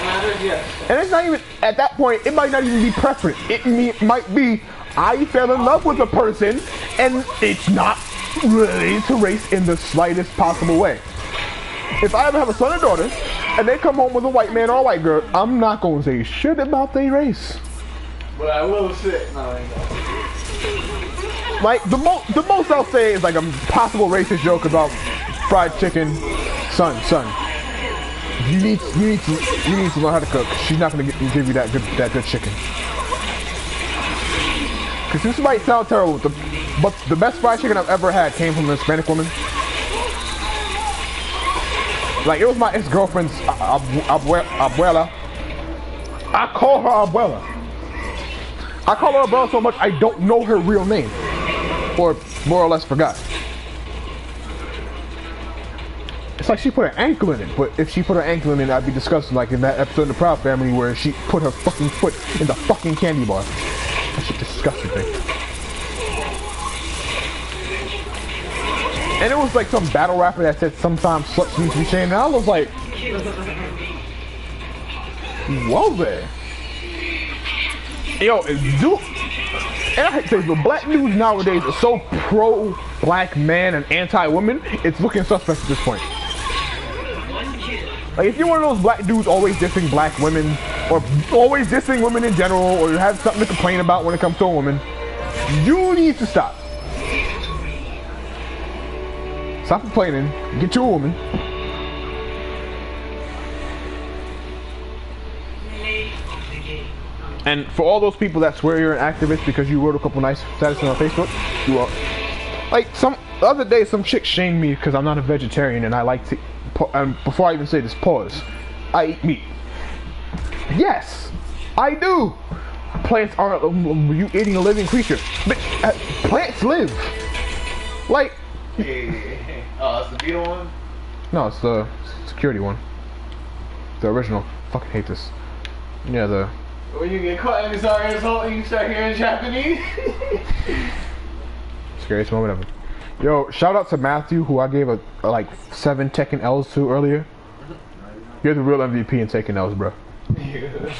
matters, yes. And it's not even, at that point, it might not even be preference. It might be, I fell in love with a person, and it's not related to race in the slightest possible way. If I ever have a son or daughter, and they come home with a white man or a white girl, I'm not going to say shit about their race. But I will say, no. Like, the most I'll say is like a possible racist joke about fried chicken. Son, you need to learn how to cook. She's not going to give you that good chicken. Because this might sound terrible, but the best fried chicken I've ever had came from a Hispanic woman. Like, it was my ex-girlfriend's abuela. I call her abuela. I call her abuela so much I don't know her real name. Or more or less forgot. It's like she put her ankle in it, but if she put her ankle in it, I'd be disgusted, like in that episode of The Proud Family where she put her fucking foot in the fucking candy bar. That shit disgusting thing. And it was like some battle rapper that said sometimes sluts need to be shamed, and I was like, whoa there. Yo, dude. And I hate to say this, but black dudes nowadays are so pro-black man and anti-woman, it's looking suspect at this point. Like, if you're one of those black dudes always dissing black women, or always dissing women in general, or you have something to complain about when it comes to a woman, you need to stop. Stop complaining, get you a woman. And for all those people that swear you're an activist because you wrote a couple nice statuses on Facebook, you are. Like, the other day, some chick shamed me because I'm not a vegetarian and I like to, before I even say this, pause, I eat meat. Yes, I do. Plants aren't, you eating a living creature. Bitch, plants live. Like. Oh, it's the beetle one? No, it's the security one. The original. Fucking hate this. Yeah, the. When you get caught in this asshole and you start hearing Japanese. Scariest moment ever. Yo, shout out to Matthew, who I gave a like 7 Tekken L's to earlier. You're the real MVP in Tekken L's, bro. Yeah.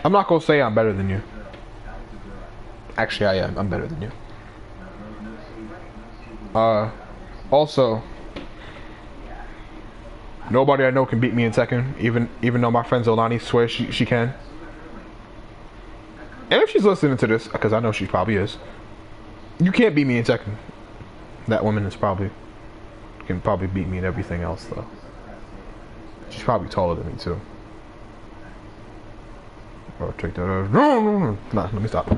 I'm not gonna say I'm better than you. Actually, I am. I'm better than you. Also, nobody I know can beat me in Tekken, even though my friend Zolani swears she can. And if she's listening to this, because I know she probably is, you can't beat me in Tekken. That woman can probably beat me in everything else, though. She's probably taller than me, too. Or take that out. No. Nah, let me stop.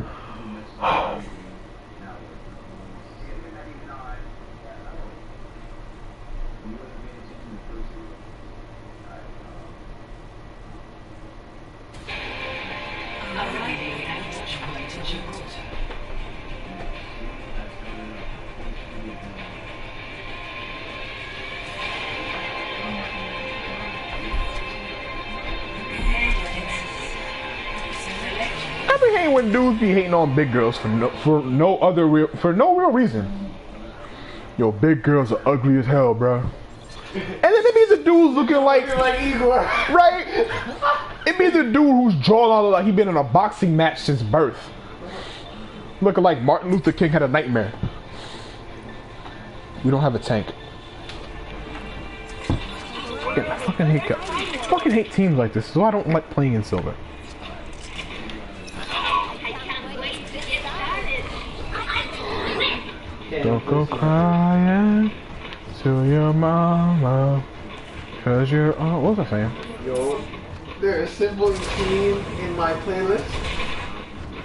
I hate when dudes be hating on big girls for no real reason. Yo, big girls are ugly as hell, bro. And then it means the dude's looking like Igor, right? It means the dude whose jawline like he been in a boxing match since birth, looking like Martin Luther King had a nightmare. We don't have a tank. I fucking hate teams like this, so I don't like playing in silver. Don't go crying to your mama, cause you're, what was I saying? Yo, there is simple routine in my playlist.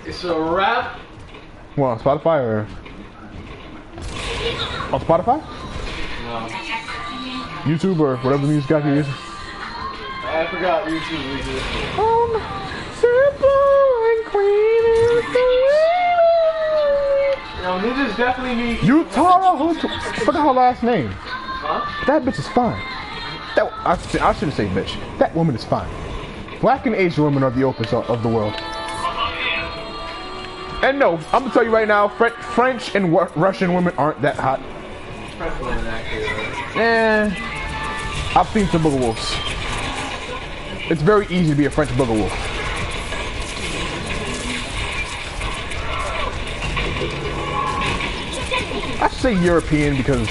It's a rap. Well, on Spotify or? On Spotify? No. YouTube or whatever music guy you're using? I forgot YouTube music. Simple and clean is the way. Yo, niggas definitely need. Utara, I forgot her last name. Huh? That bitch is fine. That I shouldn't say bitch. That woman is fine. Black and Asian women are the opus of the world. And no, I'm gonna tell you right now, French and Russian women aren't that hot. French women actually, right? I've seen some booger wolves. It's very easy to be a French booger wolf. I say European because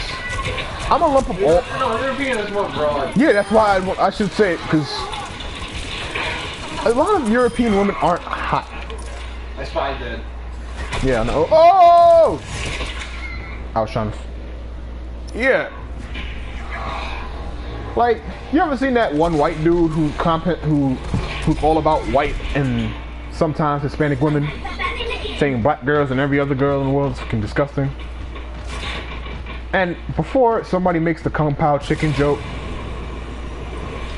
I'm a lump of all. No, European is more broad. Yeah, that's why I should say it, because a lot of European women aren't hot. That's fine then. Yeah, I know. Oh! I was trying to. Yeah. Like, you ever seen that one white dude who's all about white and sometimes Hispanic women, saying black girls and every other girl in the world is fucking disgusting? And before somebody makes the Kung Pao chicken joke,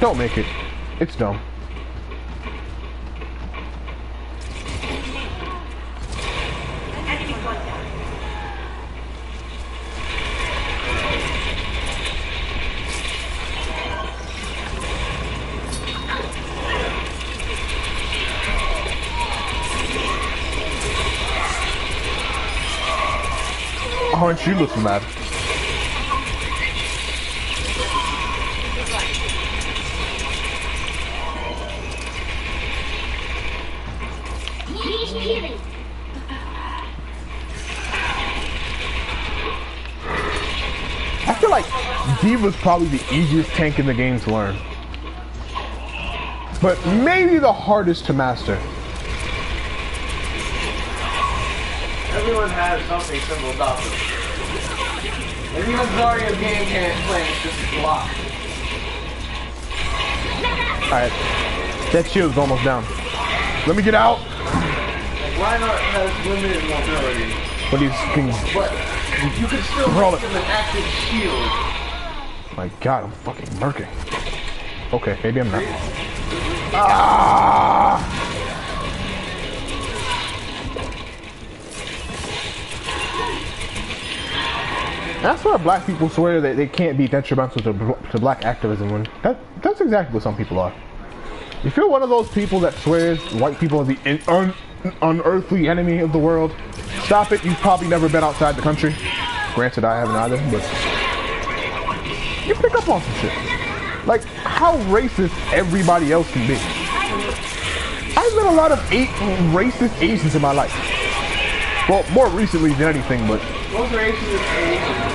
don't make it. It's dumb. Aren't you looking mad? I feel like D.Va's probably the easiest tank in the game to learn. But maybe the hardest to master. Everyone has something simple about them. Maybe the majority of game can't play, it's just block. Alright. That shield's almost down. Let me get out. Like, Reinhardt has limited mobility. But he's fucking. But you can still Roll make it. him an active shield. My god, I'm fucking murking. Okay, maybe I'm not. Ah! That's why black people swear that they can't be detrimental to black activism. When that's exactly what some people are. If you're one of those people that swears white people are the unearthly enemy of the world, stop it. You've probably never been outside the country. Granted, I haven't either, but you pick up on some shit. Like how racist everybody else can be. I've met a lot of racist Asians in my life. Well, more recently than anything, but Most racist Asians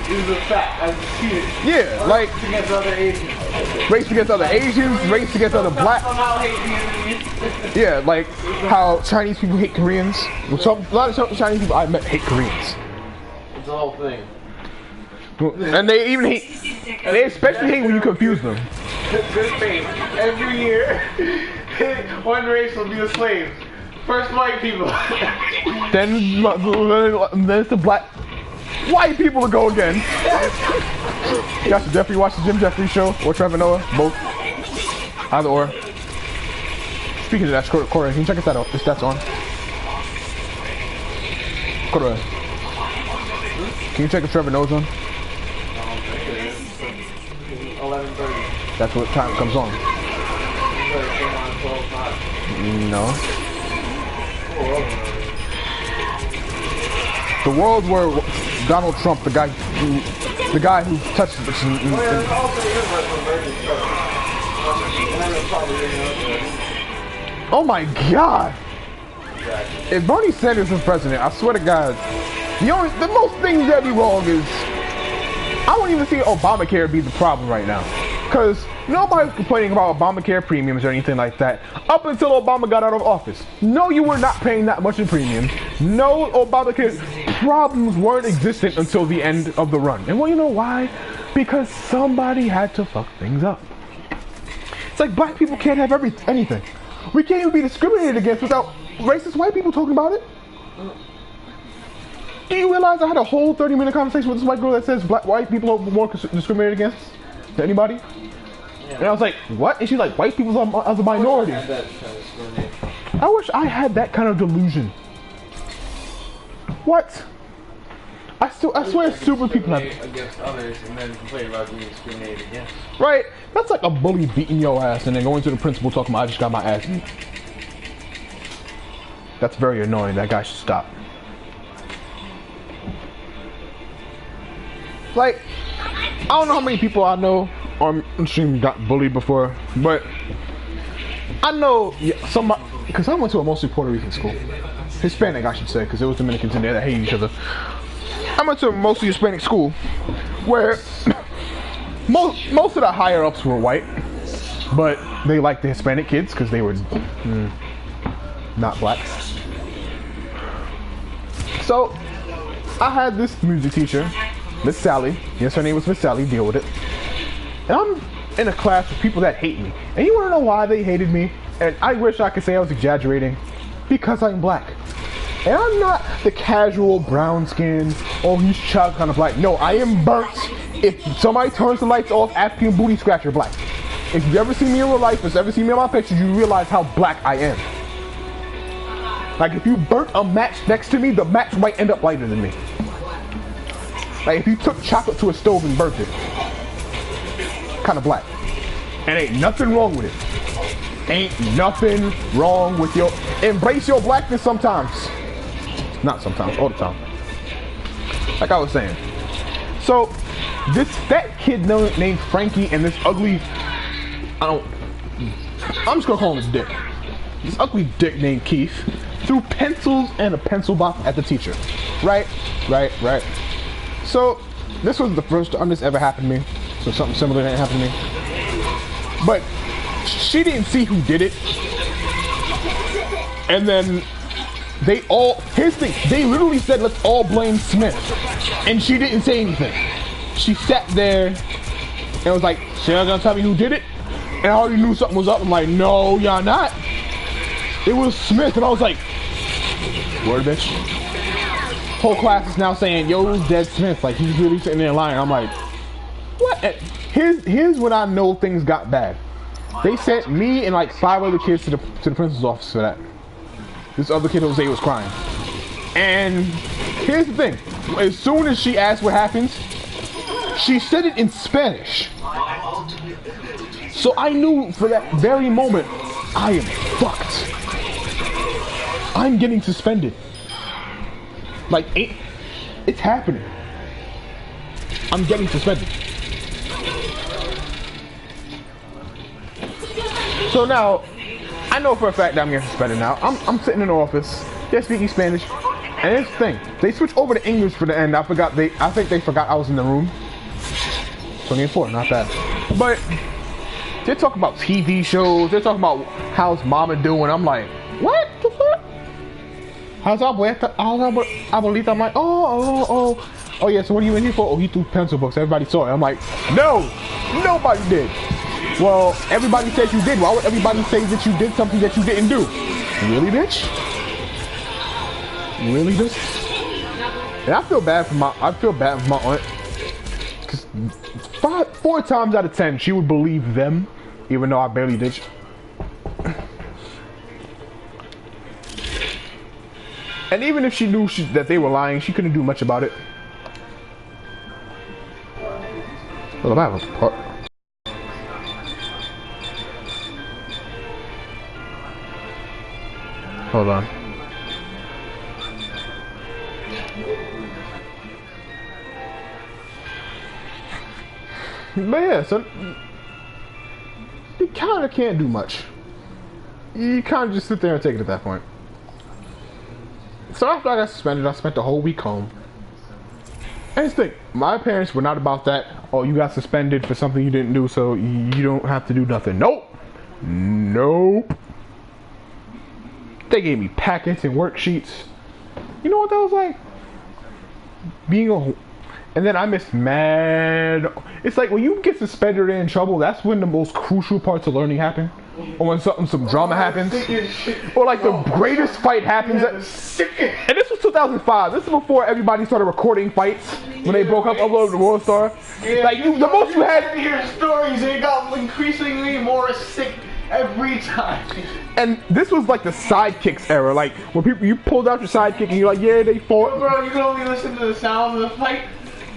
is a fact. I see it. yeah, like Race against other Asians. race against other Asians, race against other black. Somehow hate Vietnamese. Yeah, like how Chinese people hate Koreans. A lot of Chinese people I met hate Koreans. It's the whole thing. And they even hate, and they especially hate when you confuse them. Good faith. Every year, one race will be the slaves. First white people. Then it's the black white people to go again. You guys should definitely watch the Jim Jeffries show or Trevor Noah, both. Either or. Speaking of that, Corey, can you check if that's on? Corey, can you check if Trevor Noah's on? 11:30. That's what time it comes on. No. The world where Donald Trump, the guy who touched the oh my God! If Bernie Sanders was president, I swear to God, the most things that be wrong is I won't even see Obamacare be the problem right now. Because nobody was complaining about Obamacare premiums or anything like that up until Obama got out of office. No, you were not paying that much in premiums. No, Obamacare problems weren't existent until the end of the run. And well, you know why? Because somebody had to fuck things up. It's like black people can't have anything. We can't even be discriminated against without racist white people talking about it. Do you realize I had a whole 30-minute conversation with this white girl that says white people are more discriminated against than anybody? Yeah. And I was like, what? And she's like, white people are the minority. I wish I had that kind of delusion. What? I swear stupid people have against others and then complain about being discriminated against. Right? That's like a bully beating your ass and then going to the principal talking about I just got my ass beat. That's very annoying. That guy should stop. Like, I don't know how many people I know on stream got bullied before, but I know somebody, because I went to a mostly Puerto Rican school. Hispanic, I should say, because there was Dominicans in there that hate each other. I went to a mostly Hispanic school where most of the higher ups were white, but they liked the Hispanic kids because they were not black. So I had this music teacher, Miss Sally. Yes, her name was Miss Sally. Deal with it. And I'm in a class with people that hate me. And you want to know why they hated me? And I wish I could say I was exaggerating. Because I'm black. And I'm not the casual brown skin, oh, he's chopped kind of black. No, I am burnt. If somebody turns the lights off, African booty scratcher black. If you ever see me in real life, or ever see me in my pictures, you realize how black I am. Like if you burnt a match next to me, the match might end up lighter than me. Like if you took chocolate to a stove and burnt it, kind of black. And ain't nothing wrong with it. Ain't nothing wrong with your, embrace your blackness sometimes. Not sometimes, all the time. Like I was saying. So, this fat kid named Frankie and this ugly, I'm just gonna call him a dick. This ugly dick named Keith threw pencils and a pencil box at the teacher. Right. So, this was the first time this ever happened to me. So something similar didn't happen to me. But she didn't see who did it. And then they literally said, let's all blame Smith. And she didn't say anything. She sat there and was like, so y'all gonna tell me who did it? And I already knew something was up. I'm like, no, y'all not. It was Smith. And I was like, word, bitch. Whole class is now saying, yo, it was Dead Smith. Like, he's really sitting there lying. I'm like, what? Here's when I know things got bad. They sent me and like 5 other kids to the principal's office for that. This other kid, Jose, was crying. And here's the thing. As soon as she asked what happened, she said it in Spanish. So I knew for that very moment, I am fucked. I'm getting suspended. Like, it's happening. I'm getting suspended. So now, I know for a fact that I'm getting suspended now. I'm sitting in the office, they're speaking Spanish, and here's the thing. They switched over to English for the end. I think they forgot I was in the room. 24, not bad. But they're talking about TV shows, they're talking about how's mama doing. I'm like, what the fuck? How's abuelita? I'm like, oh yeah, so what are you in here for? Oh, he threw pencil books, everybody saw it. I'm like, no, nobody did. Well, everybody says you did. Why would everybody say that you did something that you didn't do? Really, bitch? Really, bitch? And I feel bad for my aunt. Because 4 times out of 10, she would believe them, even though I barely did. And even if she knew that they were lying, she couldn't do much about it. Well, the Bible's part. Hold on. But yeah, so you kind of can't do much. You kind of just sit there and take it at that point. So after I got suspended, I spent the whole week home. And think, my parents were not about that. Oh, you got suspended for something you didn't do, so you don't have to do nothing. Nope. Nope. They gave me packets and worksheets. You know what that was like? Being a... And then I missed mad... It's like when you get suspended or in trouble, that's when the most crucial parts of learning happen. Or when some drama happens. Or like the greatest fight happens. And this was 2005. This is before everybody started recording fights. When they broke up, uploaded the World Star. Yeah, like the most you had to hear stories, they got increasingly more sick every time. And this was like the sidekicks era. Like when people, you pulled out your sidekick and you're like, yeah, they fought. Bro, you can only listen to the sound of the fight.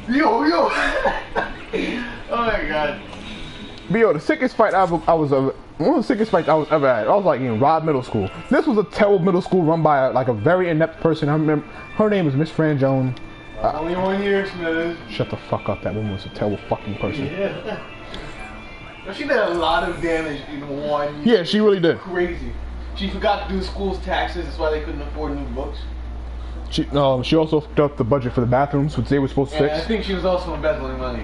Yo. Oh my god. But yo, the sickest fight one of the sickest fights I was ever at. I was like in Rob Middle School. This was a terrible middle school run by a very inept person. I remember her name was Miss Fran Jones. Only 1 year, Smithers. Shut the fuck up. That woman was a terrible fucking person. Yeah. But she did a lot of damage in 1 year. Yeah, she really did. Crazy. She forgot to do school's taxes. That's why they couldn't afford new books. She also fucked up the budget for the bathrooms, which they were supposed to fix. I think she was also embezzling money.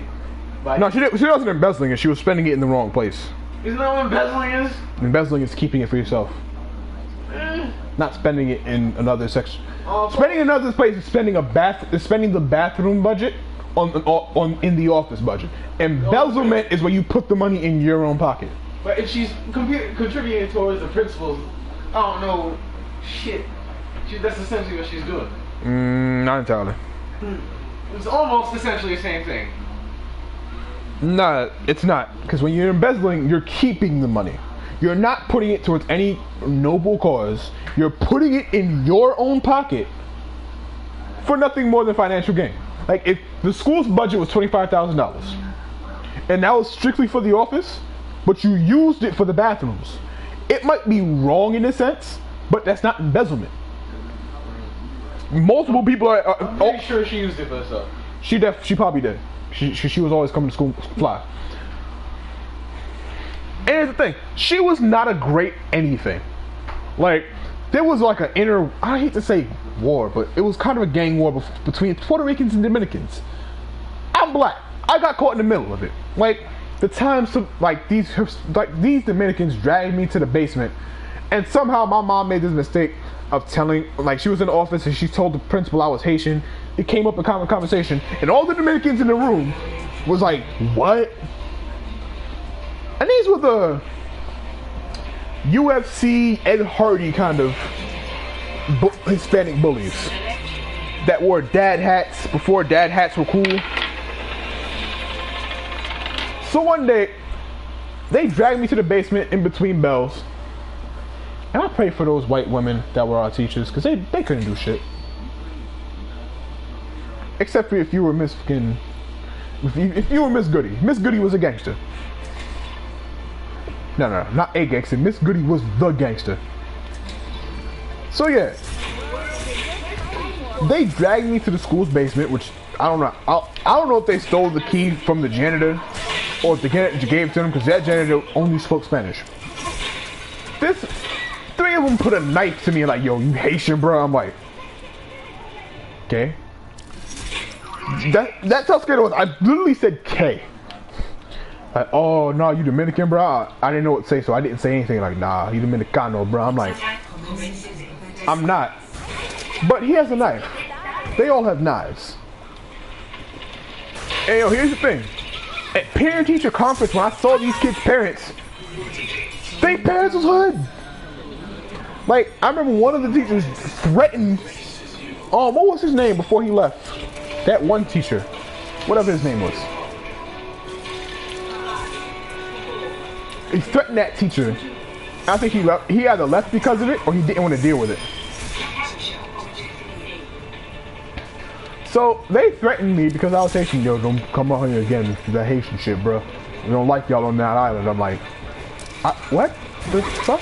No, she wasn't embezzling it. She was spending it in the wrong place. Isn't that what embezzling is? Embezzling is keeping it for yourself. Not spending it in another section. Spending in another place is spending the bathroom budget on in the office budget. Embezzlement is where you put the money in your own pocket. But if she's contributing towards the principles, I don't know, shit. That's essentially what she's doing. Not entirely. It's almost essentially the same thing. Nah, it's not. Because when you're embezzling, you're keeping the money. You're not putting it towards any noble cause. You're putting it in your own pocket for nothing more than financial gain. Like if the school's budget was $25,000 and that was strictly for the office, but you used it for the bathrooms, it might be wrong in a sense, but that's not embezzlement. Multiple people are. I'm pretty sure she used it for herself. She probably did. She was always coming to school fly. And here's the thing, she was not a great anything. Like, there was like an inner, I hate to say war, but it was kind of a gang war between Puerto Ricans and Dominicans. I'm black. I got caught in the middle of it. Like, the times these Dominicans dragged me to the basement, and somehow my mom made this mistake of telling, like, she was in the office and she told the principal I was Haitian. It came up in conversation, and all the Dominicans in the room was like, what? And these were the UFC Ed Hardy kind of Hispanic bullies that wore dad hats before dad hats were cool. So one day, they dragged me to the basement in between bells. And I pray for those white women that were our teachers, because they couldn't do shit. Except for if you were Miss fucking... If you were Miss Goody. Miss Goody was a gangster. No, not a gangster. Miss Goody was the gangster. So yeah. They dragged me to the school's basement, which I don't know. I don't know if they stole the key from the janitor or if the janitor gave it to them, because that janitor only spoke Spanish. Three of them put a knife to me like, yo, you Haitian, bro. I'm like, okay. That's how scared I was. I literally said K. Like, oh no, you Dominican, bro? I didn't know what to say, so I didn't say anything. Like, nah, you Dominicano, bro. I'm like, I'm not. But he has a knife. They all have knives. And yo, here's the thing. At parent-teacher conference, when I saw these kids' parents, their parents was hood. Like, I remember one of the teachers threatened, what was his name before he left? That one teacher, whatever his name was. He threatened that teacher. I think he either left because of it or he didn't want to deal with it. So they threatened me because I was Haitian. Yo, don't come out here again with that Haitian shit, bro. We don't like y'all on that island. I'm like, what the fuck?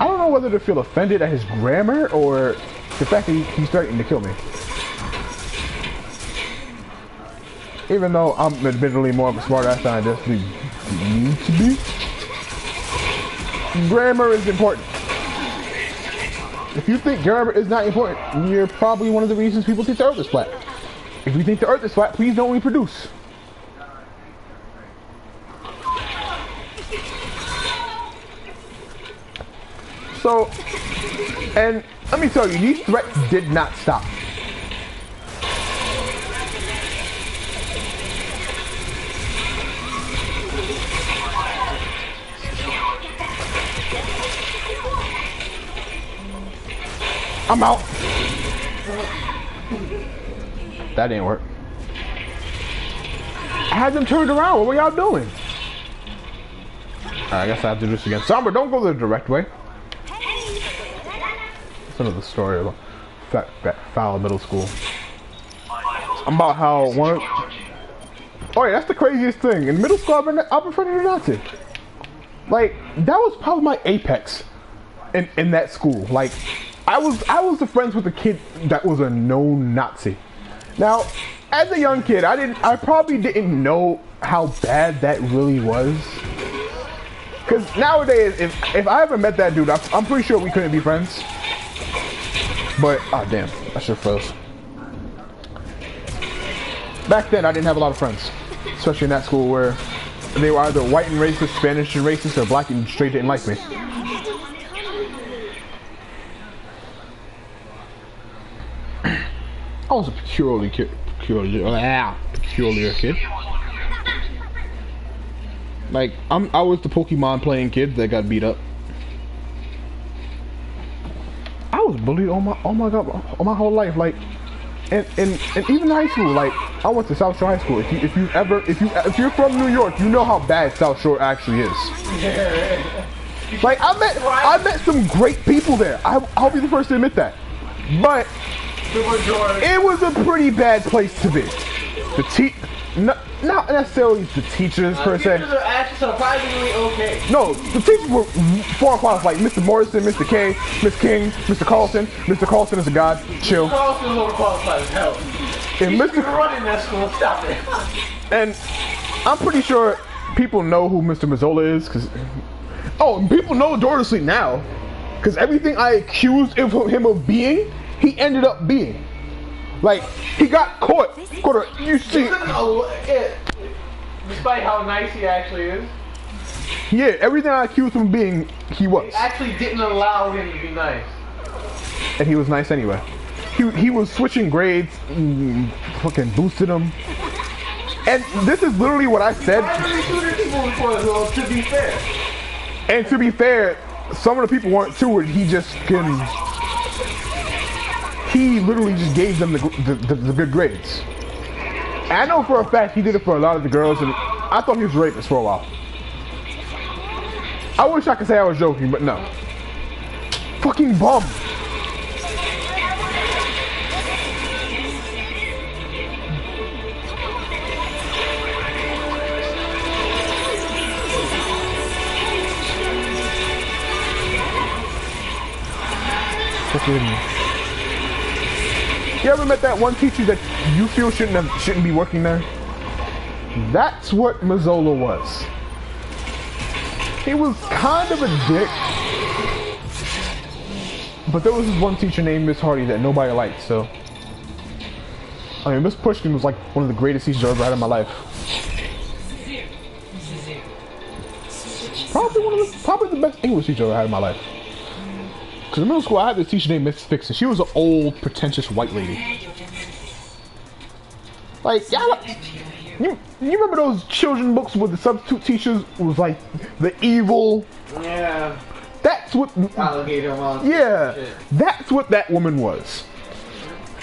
I don't know whether to feel offended at his grammar or the fact that he's threatening to kill me. Even though I'm admittedly more of a smart ass than I definitely need to be. Grammar is important. If you think grammar is not important, you're probably one of the reasons people teach Urban Splat. If you think the earth is flat, please don't reproduce. So, and let me tell you, these threats did not stop. I'm out. That didn't work. I had them turned around. What were y'all doing? Alright, I guess I have to do this again. Somber, don't go the direct way. That's another story about foul middle school. About how one. Oh yeah, that's the craziest thing. In middle school, I've befriended a Nazi. Like that was probably my apex in that school. Like I was the friends with a kid that was a known Nazi. Now, as a young kid, I probably didn't know how bad that really was. Cause nowadays, if I ever met that dude, I'm pretty sure we couldn't be friends. But oh damn, I should froze. Back then, I didn't have a lot of friends, especially in that school where they were either white and racist, Spanish and racist, or black and straight didn't like me. I was a peculiar kid. Like I was the Pokemon playing kid that got beat up. I was bullied all my whole life. Like, and even high school. Like I went to South Shore High School. If you're from New York, you know how bad South Shore actually is. Like I met some great people there. I'll be the first to admit that. But it was a pretty bad place to be. Not necessarily the teachers per se. Teachers are actually surprisingly okay. No, the teachers were far qualified, like Mr. Morrison, Mr. K, Miss King, Mr. Carlson. Mr. Carlson is a god. Chill. Carlson is overqualified as hell. And Mr. running that school, stop it. And I'm pretty sure people know who Mr. Mazzola is, cause people know Door to Sleep now, cause everything I accused him of being, he ended up being. Like, he got caught. You see. Despite how nice he actually is. Yeah, everything I accused him of being, he was. He actually didn't allow him to be nice. And he was nice anyway. He was switching grades, fucking boosted him. And this is literally what I said. To be fair. And to be fair, some of the people weren't too, he literally just gave them the good grades. And I know for a fact he did it for a lot of the girls, and I thought he was a rapist for a while. I wish I could say I was joking, but no. Fucking bum. You ever met that one teacher that you feel shouldn't be working there? That's what Mazzola was. He was kind of a dick, but there was this one teacher named Miss Hardy that nobody liked. So, I mean, Miss Pushkin was like one of the greatest teachers I ever had in my life. Probably the best English teacher I ever had in my life. Because in middle school, I had this teacher named Miss Fixer. She was an old, pretentious white lady. Like, you remember those children books where the substitute teachers was like the evil? Yeah. That's what. Alligator monster. Yeah, Shit. that's what that woman was.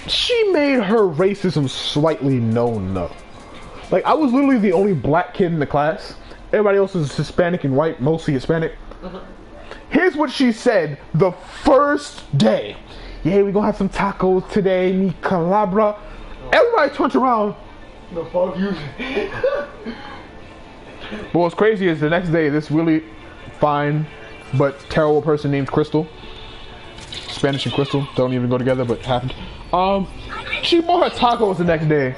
She made her racism slightly known, though. Like, I was literally the only black kid in the class. Everybody else was Hispanic and white, mostly Hispanic. Here's what she said the first day. Yeah, we're gonna have some tacos today, mi calabra. Everybody turned around. The fuck you? But what's crazy is the next day, this really fine but terrible person named Crystal. Spanish and Crystal don't even go together, but happened. She bought her tacos the next day,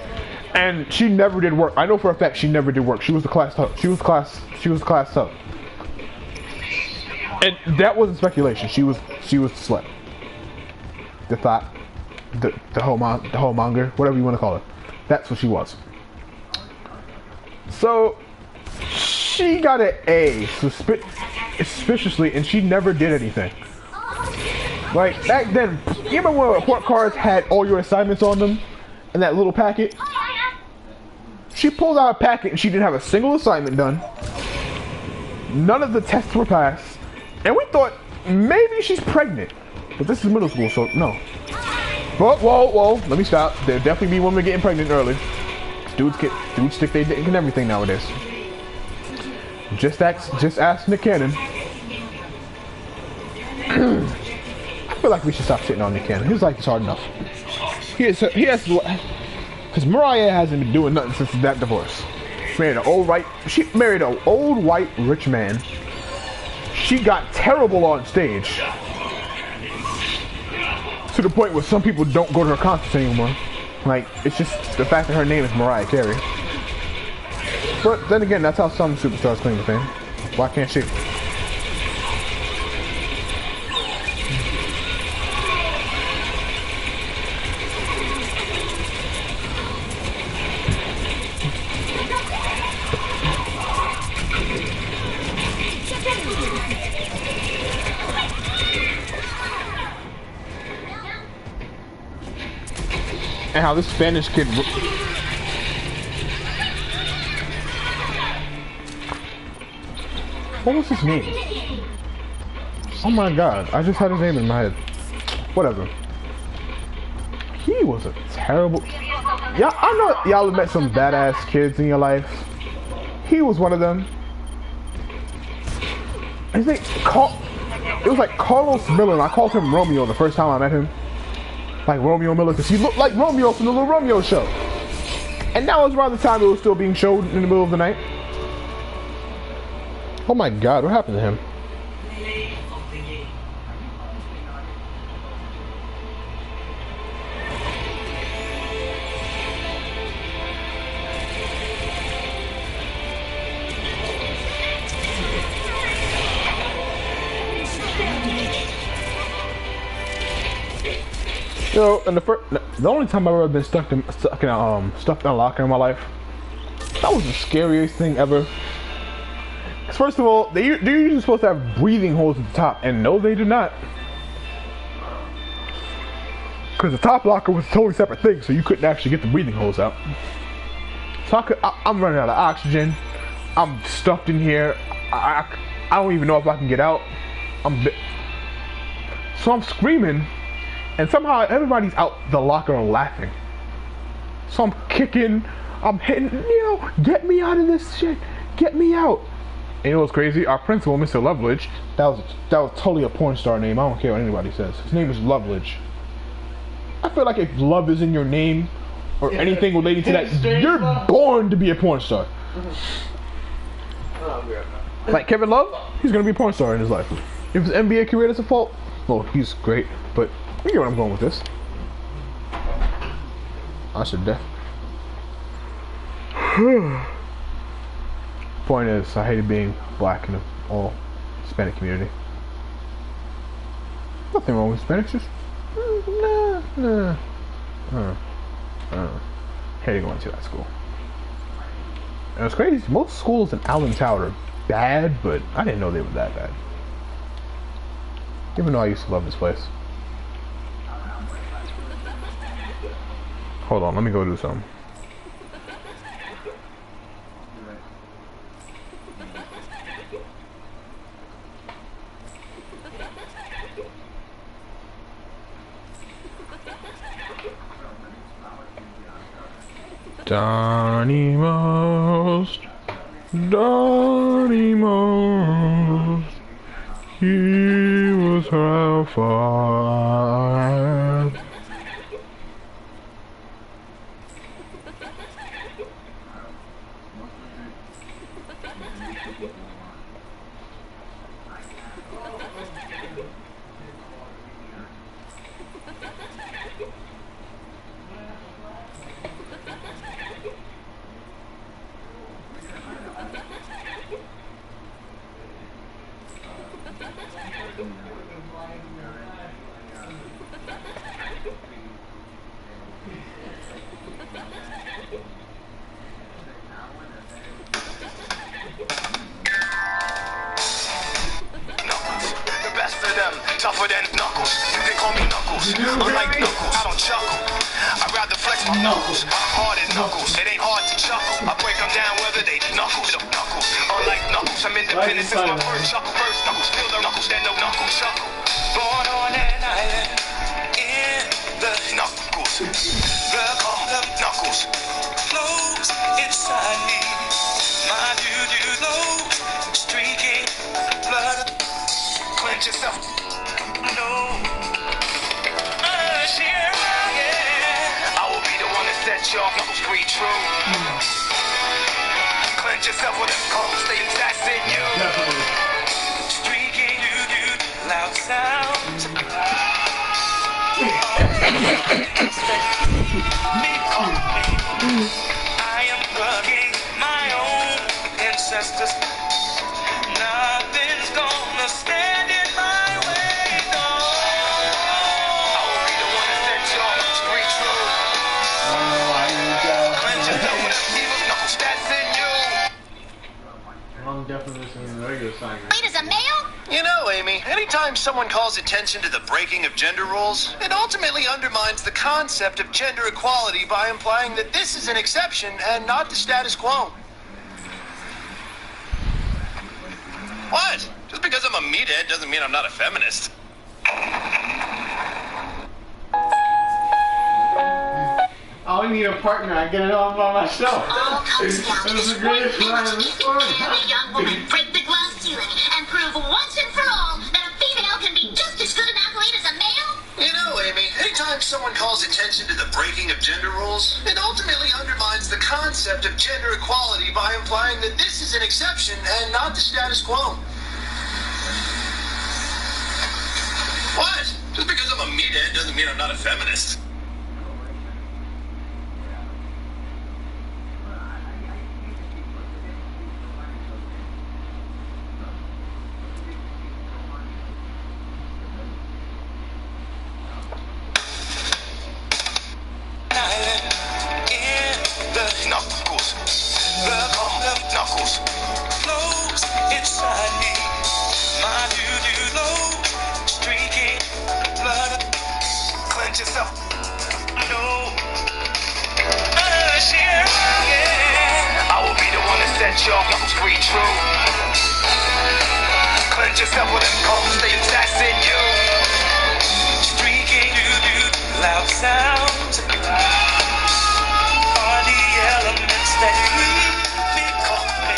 and she never did work. I know for a fact she never did work. She was the class top. She was the class top. And that wasn't speculation. She was the slut. The thought, the homemonger, whatever you want to call it. That's what she was. So she got an A suspiciously, and she never did anything. Like back then, you remember when report cards had all your assignments on them in that little packet? She pulled out a packet and she didn't have a single assignment done. None of the tests were passed, and we thought maybe she's pregnant. But this is middle school, so no. But whoa, let me stop. There'll definitely be women getting pregnant early. Dudes stick their dick in everything nowadays. Just ask Nick Cannon. I feel like we should stop shitting on Nick Cannon. His life is hard enough. He has, because Mariah hasn't been doing nothing since that divorce. She married an old white rich man. She got terrible on stage. To the point where some people don't go to her concerts anymore. Like, it's just the fact that her name is Mariah Carey. But then again, that's how some superstars claim to fame. Why can't she? And how this Spanish kid... What was his name? Oh my god, I just had his name in my head. Whatever. He was a terrible... Yeah, I know y'all have met some badass kids in your life. He was one of them. His name... It was like Carlos Miller, and I called him Romeo the first time I met him. Like Romeo Miller, because he looked like Romeo from the Little Romeo show. And that was around the time it was still being showed in the middle of the night. Oh my god, what happened to him? So, and the only time I've ever been stuck in a locker in my life, that was the scariest thing ever. Because first of all, they're usually supposed to have breathing holes at the top, and no, they do not. Because the top locker was a totally separate thing, so you couldn't actually get the breathing holes out. So I'm running out of oxygen. I'm stuffed in here. I don't even know if I can get out. So I'm screaming. And somehow everybody's out the locker laughing. So I'm kicking, I'm hitting, get me out of this shit, get me out. And you know what's crazy? Our principal, Mr. Loveridge, that was totally a porn star name. I don't care what anybody says. His name is Loveridge. I feel like if love is in your name or anything related to that, you're born to be a porn star. Like Kevin Love, he's gonna be a porn star in his life. If his NBA career is a fault, well, he's great, but you get where I'm going with this. I should Point is, I hated being black in the all Hispanic community. Nothing wrong with Hispanics, just hated going to that school. And it's crazy, most schools in Allentown are bad, but I didn't know they were that bad. Even though I used to love this place. Hold on, let me go do something. Donnie Most, he was her father. gon' chuckle. I'd rather flex my knuckles, hard as knuckles. It ain't hard to chuckle. I break them down whether they knuckles. Unlike knuckles, I'm independent since my first chuckle. First knuckles, still no knuckles, then no knuckle chuckle. Born on an island in the knuckles. The knuckles flows inside me. My doo-doo glows, streaking blood. Clench yourself. No. Yeah. I will be the one that sets y'all knuckles free true. Clench yourself with a cold state that's in you. Streaking doo-doo loud sounds. I am bugging my own ancestors. Nothing's gonna stand in my way, no. I will be the one that sets y'all street true. Cleanse yourself with the evil knuckles that's in you. Long definition in the regular sign. Wait, is a male? You know, Amy, anytime someone calls attention to the breaking of gender roles, it ultimately undermines the concept of gender equality by implying that this is an exception and not the status quo. What? Just because I'm a meathead doesn't mean I'm not a feminist. I need a partner. I get it all by myself. All comes down to This is this Oh, the one greatest line in the village story. can a young woman break the glass ceiling and prove once and for all that a female can be just as good an athlete as a male? You know, Amy, anytime someone calls attention to the breaking of gender rules, it ultimately undermines the concept of gender equality by implying that this is an exception and not the status quo. What? Just because I'm a meathead doesn't mean I'm not a feminist. Knuckles, the knuckles flows inside me. My doo-doo low, streaking blood. Clench yourself. No. Yeah. I will be the one that sets y'all knuckles free true. Clench yourself with a cold state that's in you. Streaking doo-doo loud sounds. Are the elements that keep me company.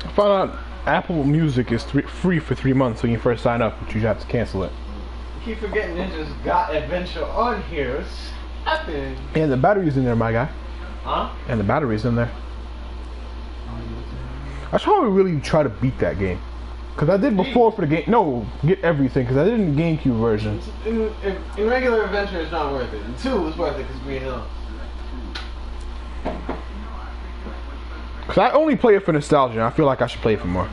I found out Apple Music is free for 3 months when you first sign up, but you have to cancel it. You keep forgetting Ninja's got adventure on here. What's happening? And the battery's in there, my guy. Huh? And the battery's in there. I should probably really try to beat that game. Because I did before for the game. No, get everything. Because I did in the GameCube version. In regular adventure, it's not worth it. In 2, it's worth it because Green Hill. Because I only play it for nostalgia. I feel like I should play it for more.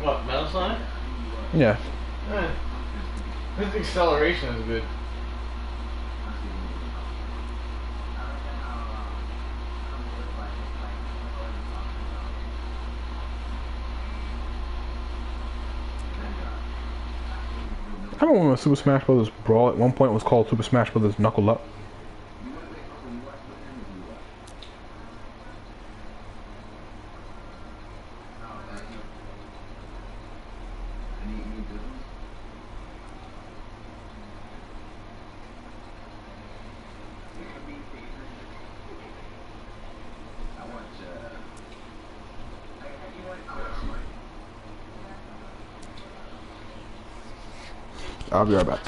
What, Metal Sonic? Yeah. His acceleration is good. I remember when Super Smash Bros. Brawl at one point was called Super Smash Bros. Knuckle Up. I'll be right back.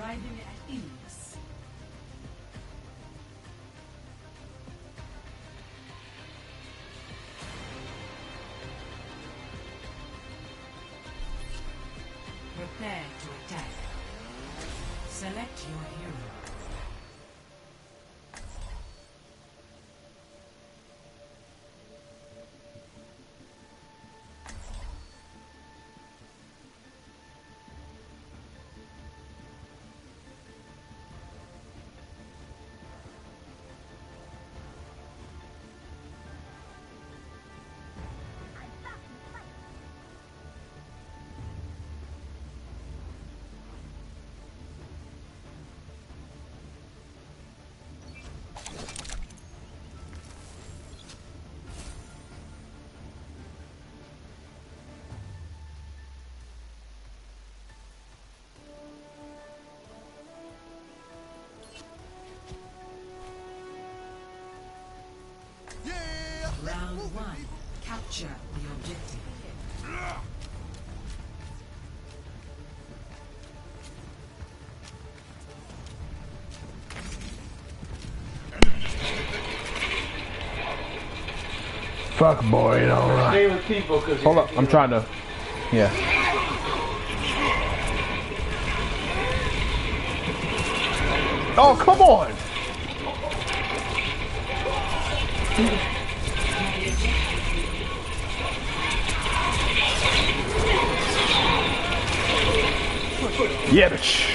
Arriving at Enos. Prepare to attack. Select your hero. Round one. Capture the objective. Fuck boy, alright. Stay with people because. Hold up, I'm trying to. Yeah. Oh, come on! Yeah, bitch.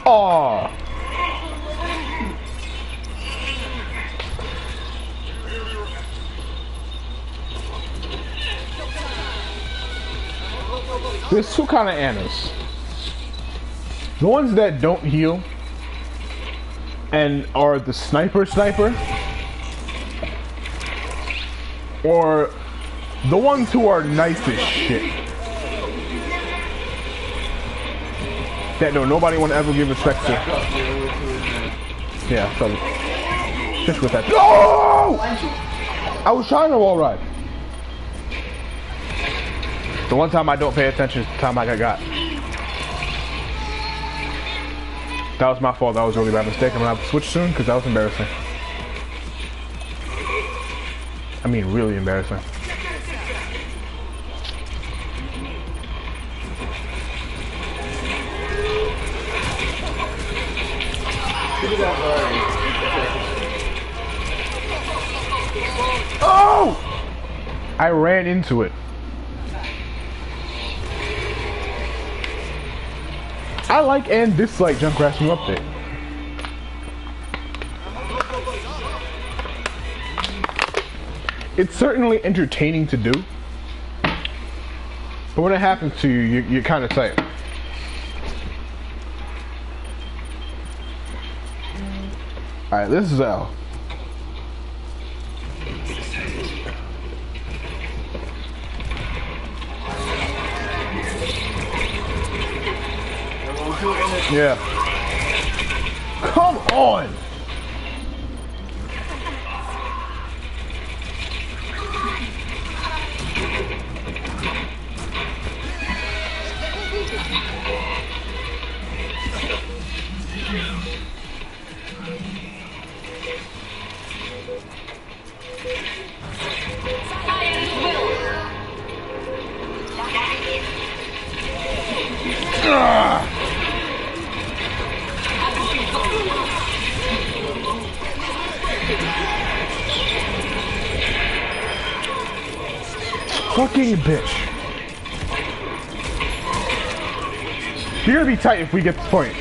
Oh. There's two kind of Annas. The ones that don't heal and are the sniper, or the ones who are nice as shit. That no, nobody want to ever give respect to. Yeah, so just with that. No! I was trying to wall ride. The one time I don't pay attention is the time I got. That was my fault. That was a really bad mistake. I'm gonna have to switch soon because that was embarrassing. I mean, really embarrassing. Oh! I ran into it. I like and dislike Junkrat's new update. It's certainly entertaining to do, but when it happens to you, you're kind of tight. Alright, this is L. Yeah. Come on! Fucking bitch. You're gonna be tight if we get this point.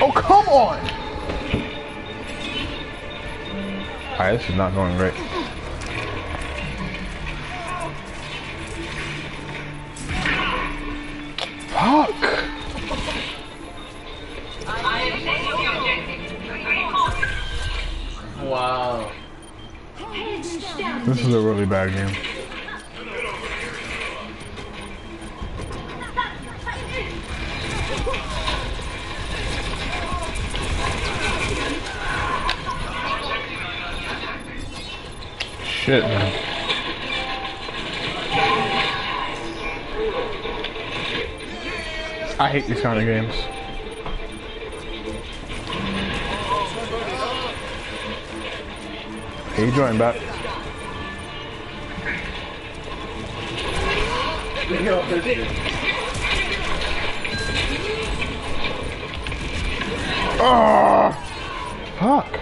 Oh, come on! Alright, this is not going great. Fuck! Wow. This is a really bad game. shit, man. I hate these kind of games. Hey, you join back. Oh, fuck.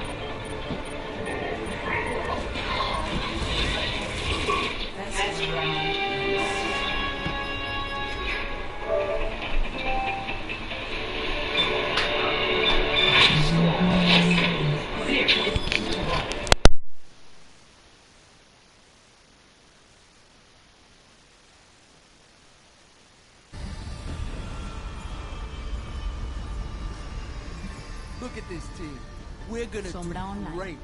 Look at this team. We're gonna Sombra do online. great.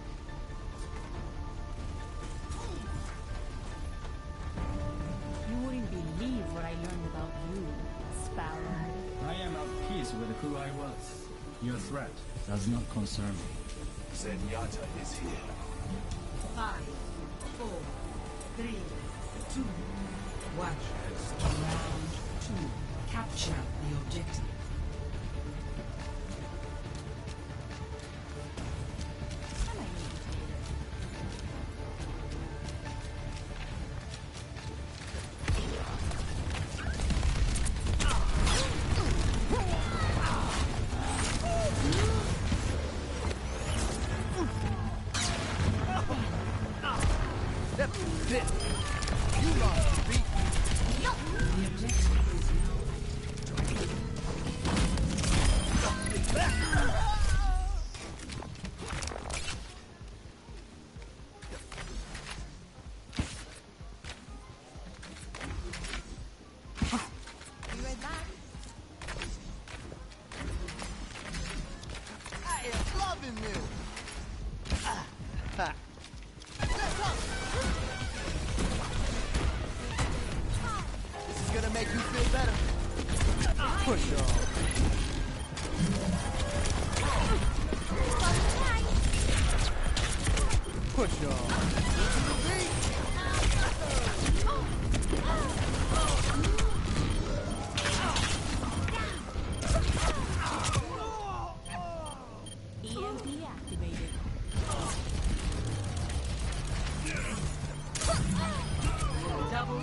You wouldn't believe what I learned about you, Sparrow. I am at peace with who I was. Your threat does not concern me. Zenyatta is here. 5, 4, 3, 2, 1. Round 2. Capture the objective. This is gonna make you feel better. Push on. Push on. EMP activated. Double.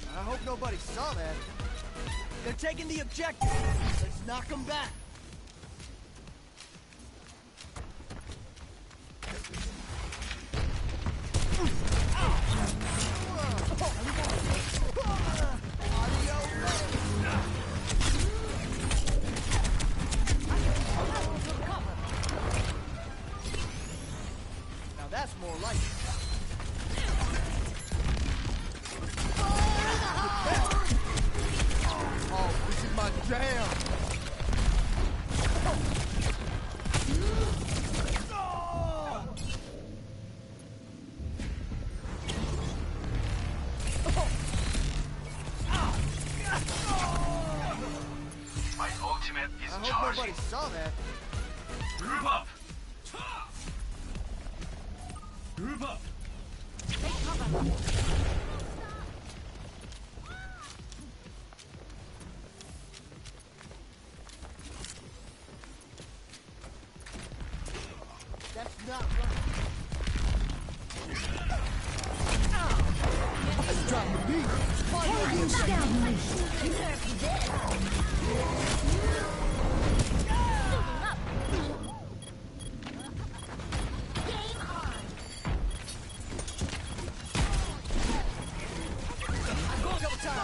I hope nobody saw that. They're taking the objective. Let's knock them back. Now that's more like it. Oh, this is my jam. My ultimate is I hope charging. nobody saw that. Group up. Group up! That's not right. Let's drop the beat. Double time.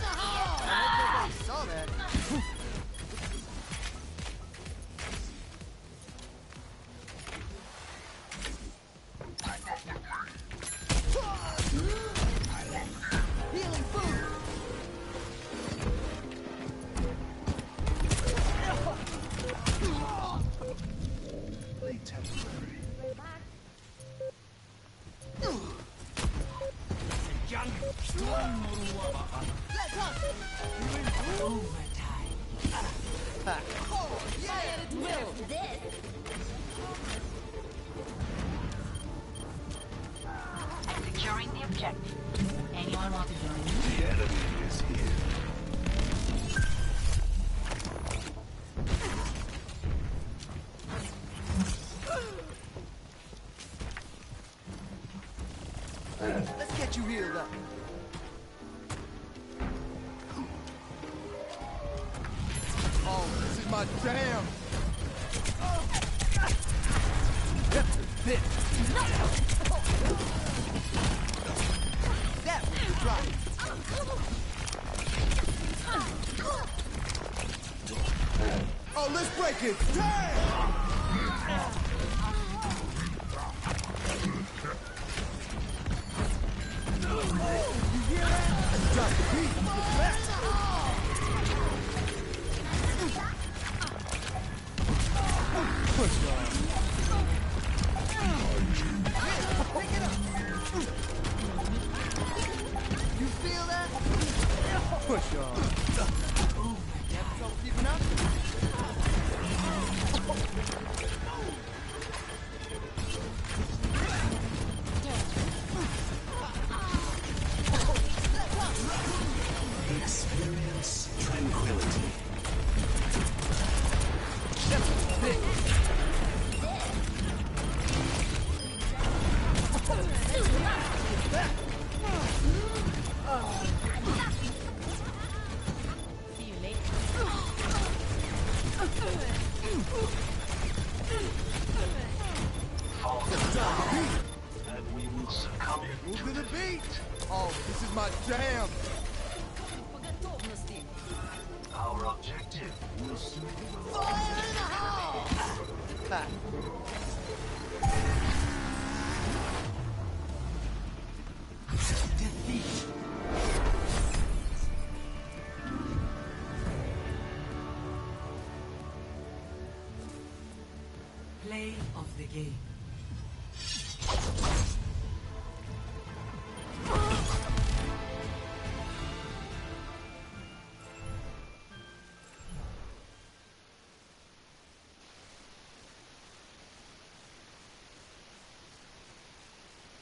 I hope nobody saw that. Healing food. Play temporary. Let's hustle. Overtime. Oh, yeah. securing the objective. Anyone want to join me? The enemy is here. Let's get you healed up. Oh, this is my jam. This. That was the drop. Oh, let's break it. Damn! You hear that? Drop the beat. Push on. Pick it up. You feel that? Push on. You have trouble keeping up? Experience tranquility. See you later. Follow the beat, and we will succumb Move to to the defeat. beat. Oh, this is my jam. Our objective will soon be Fire in the hole! defeat. Play of the game.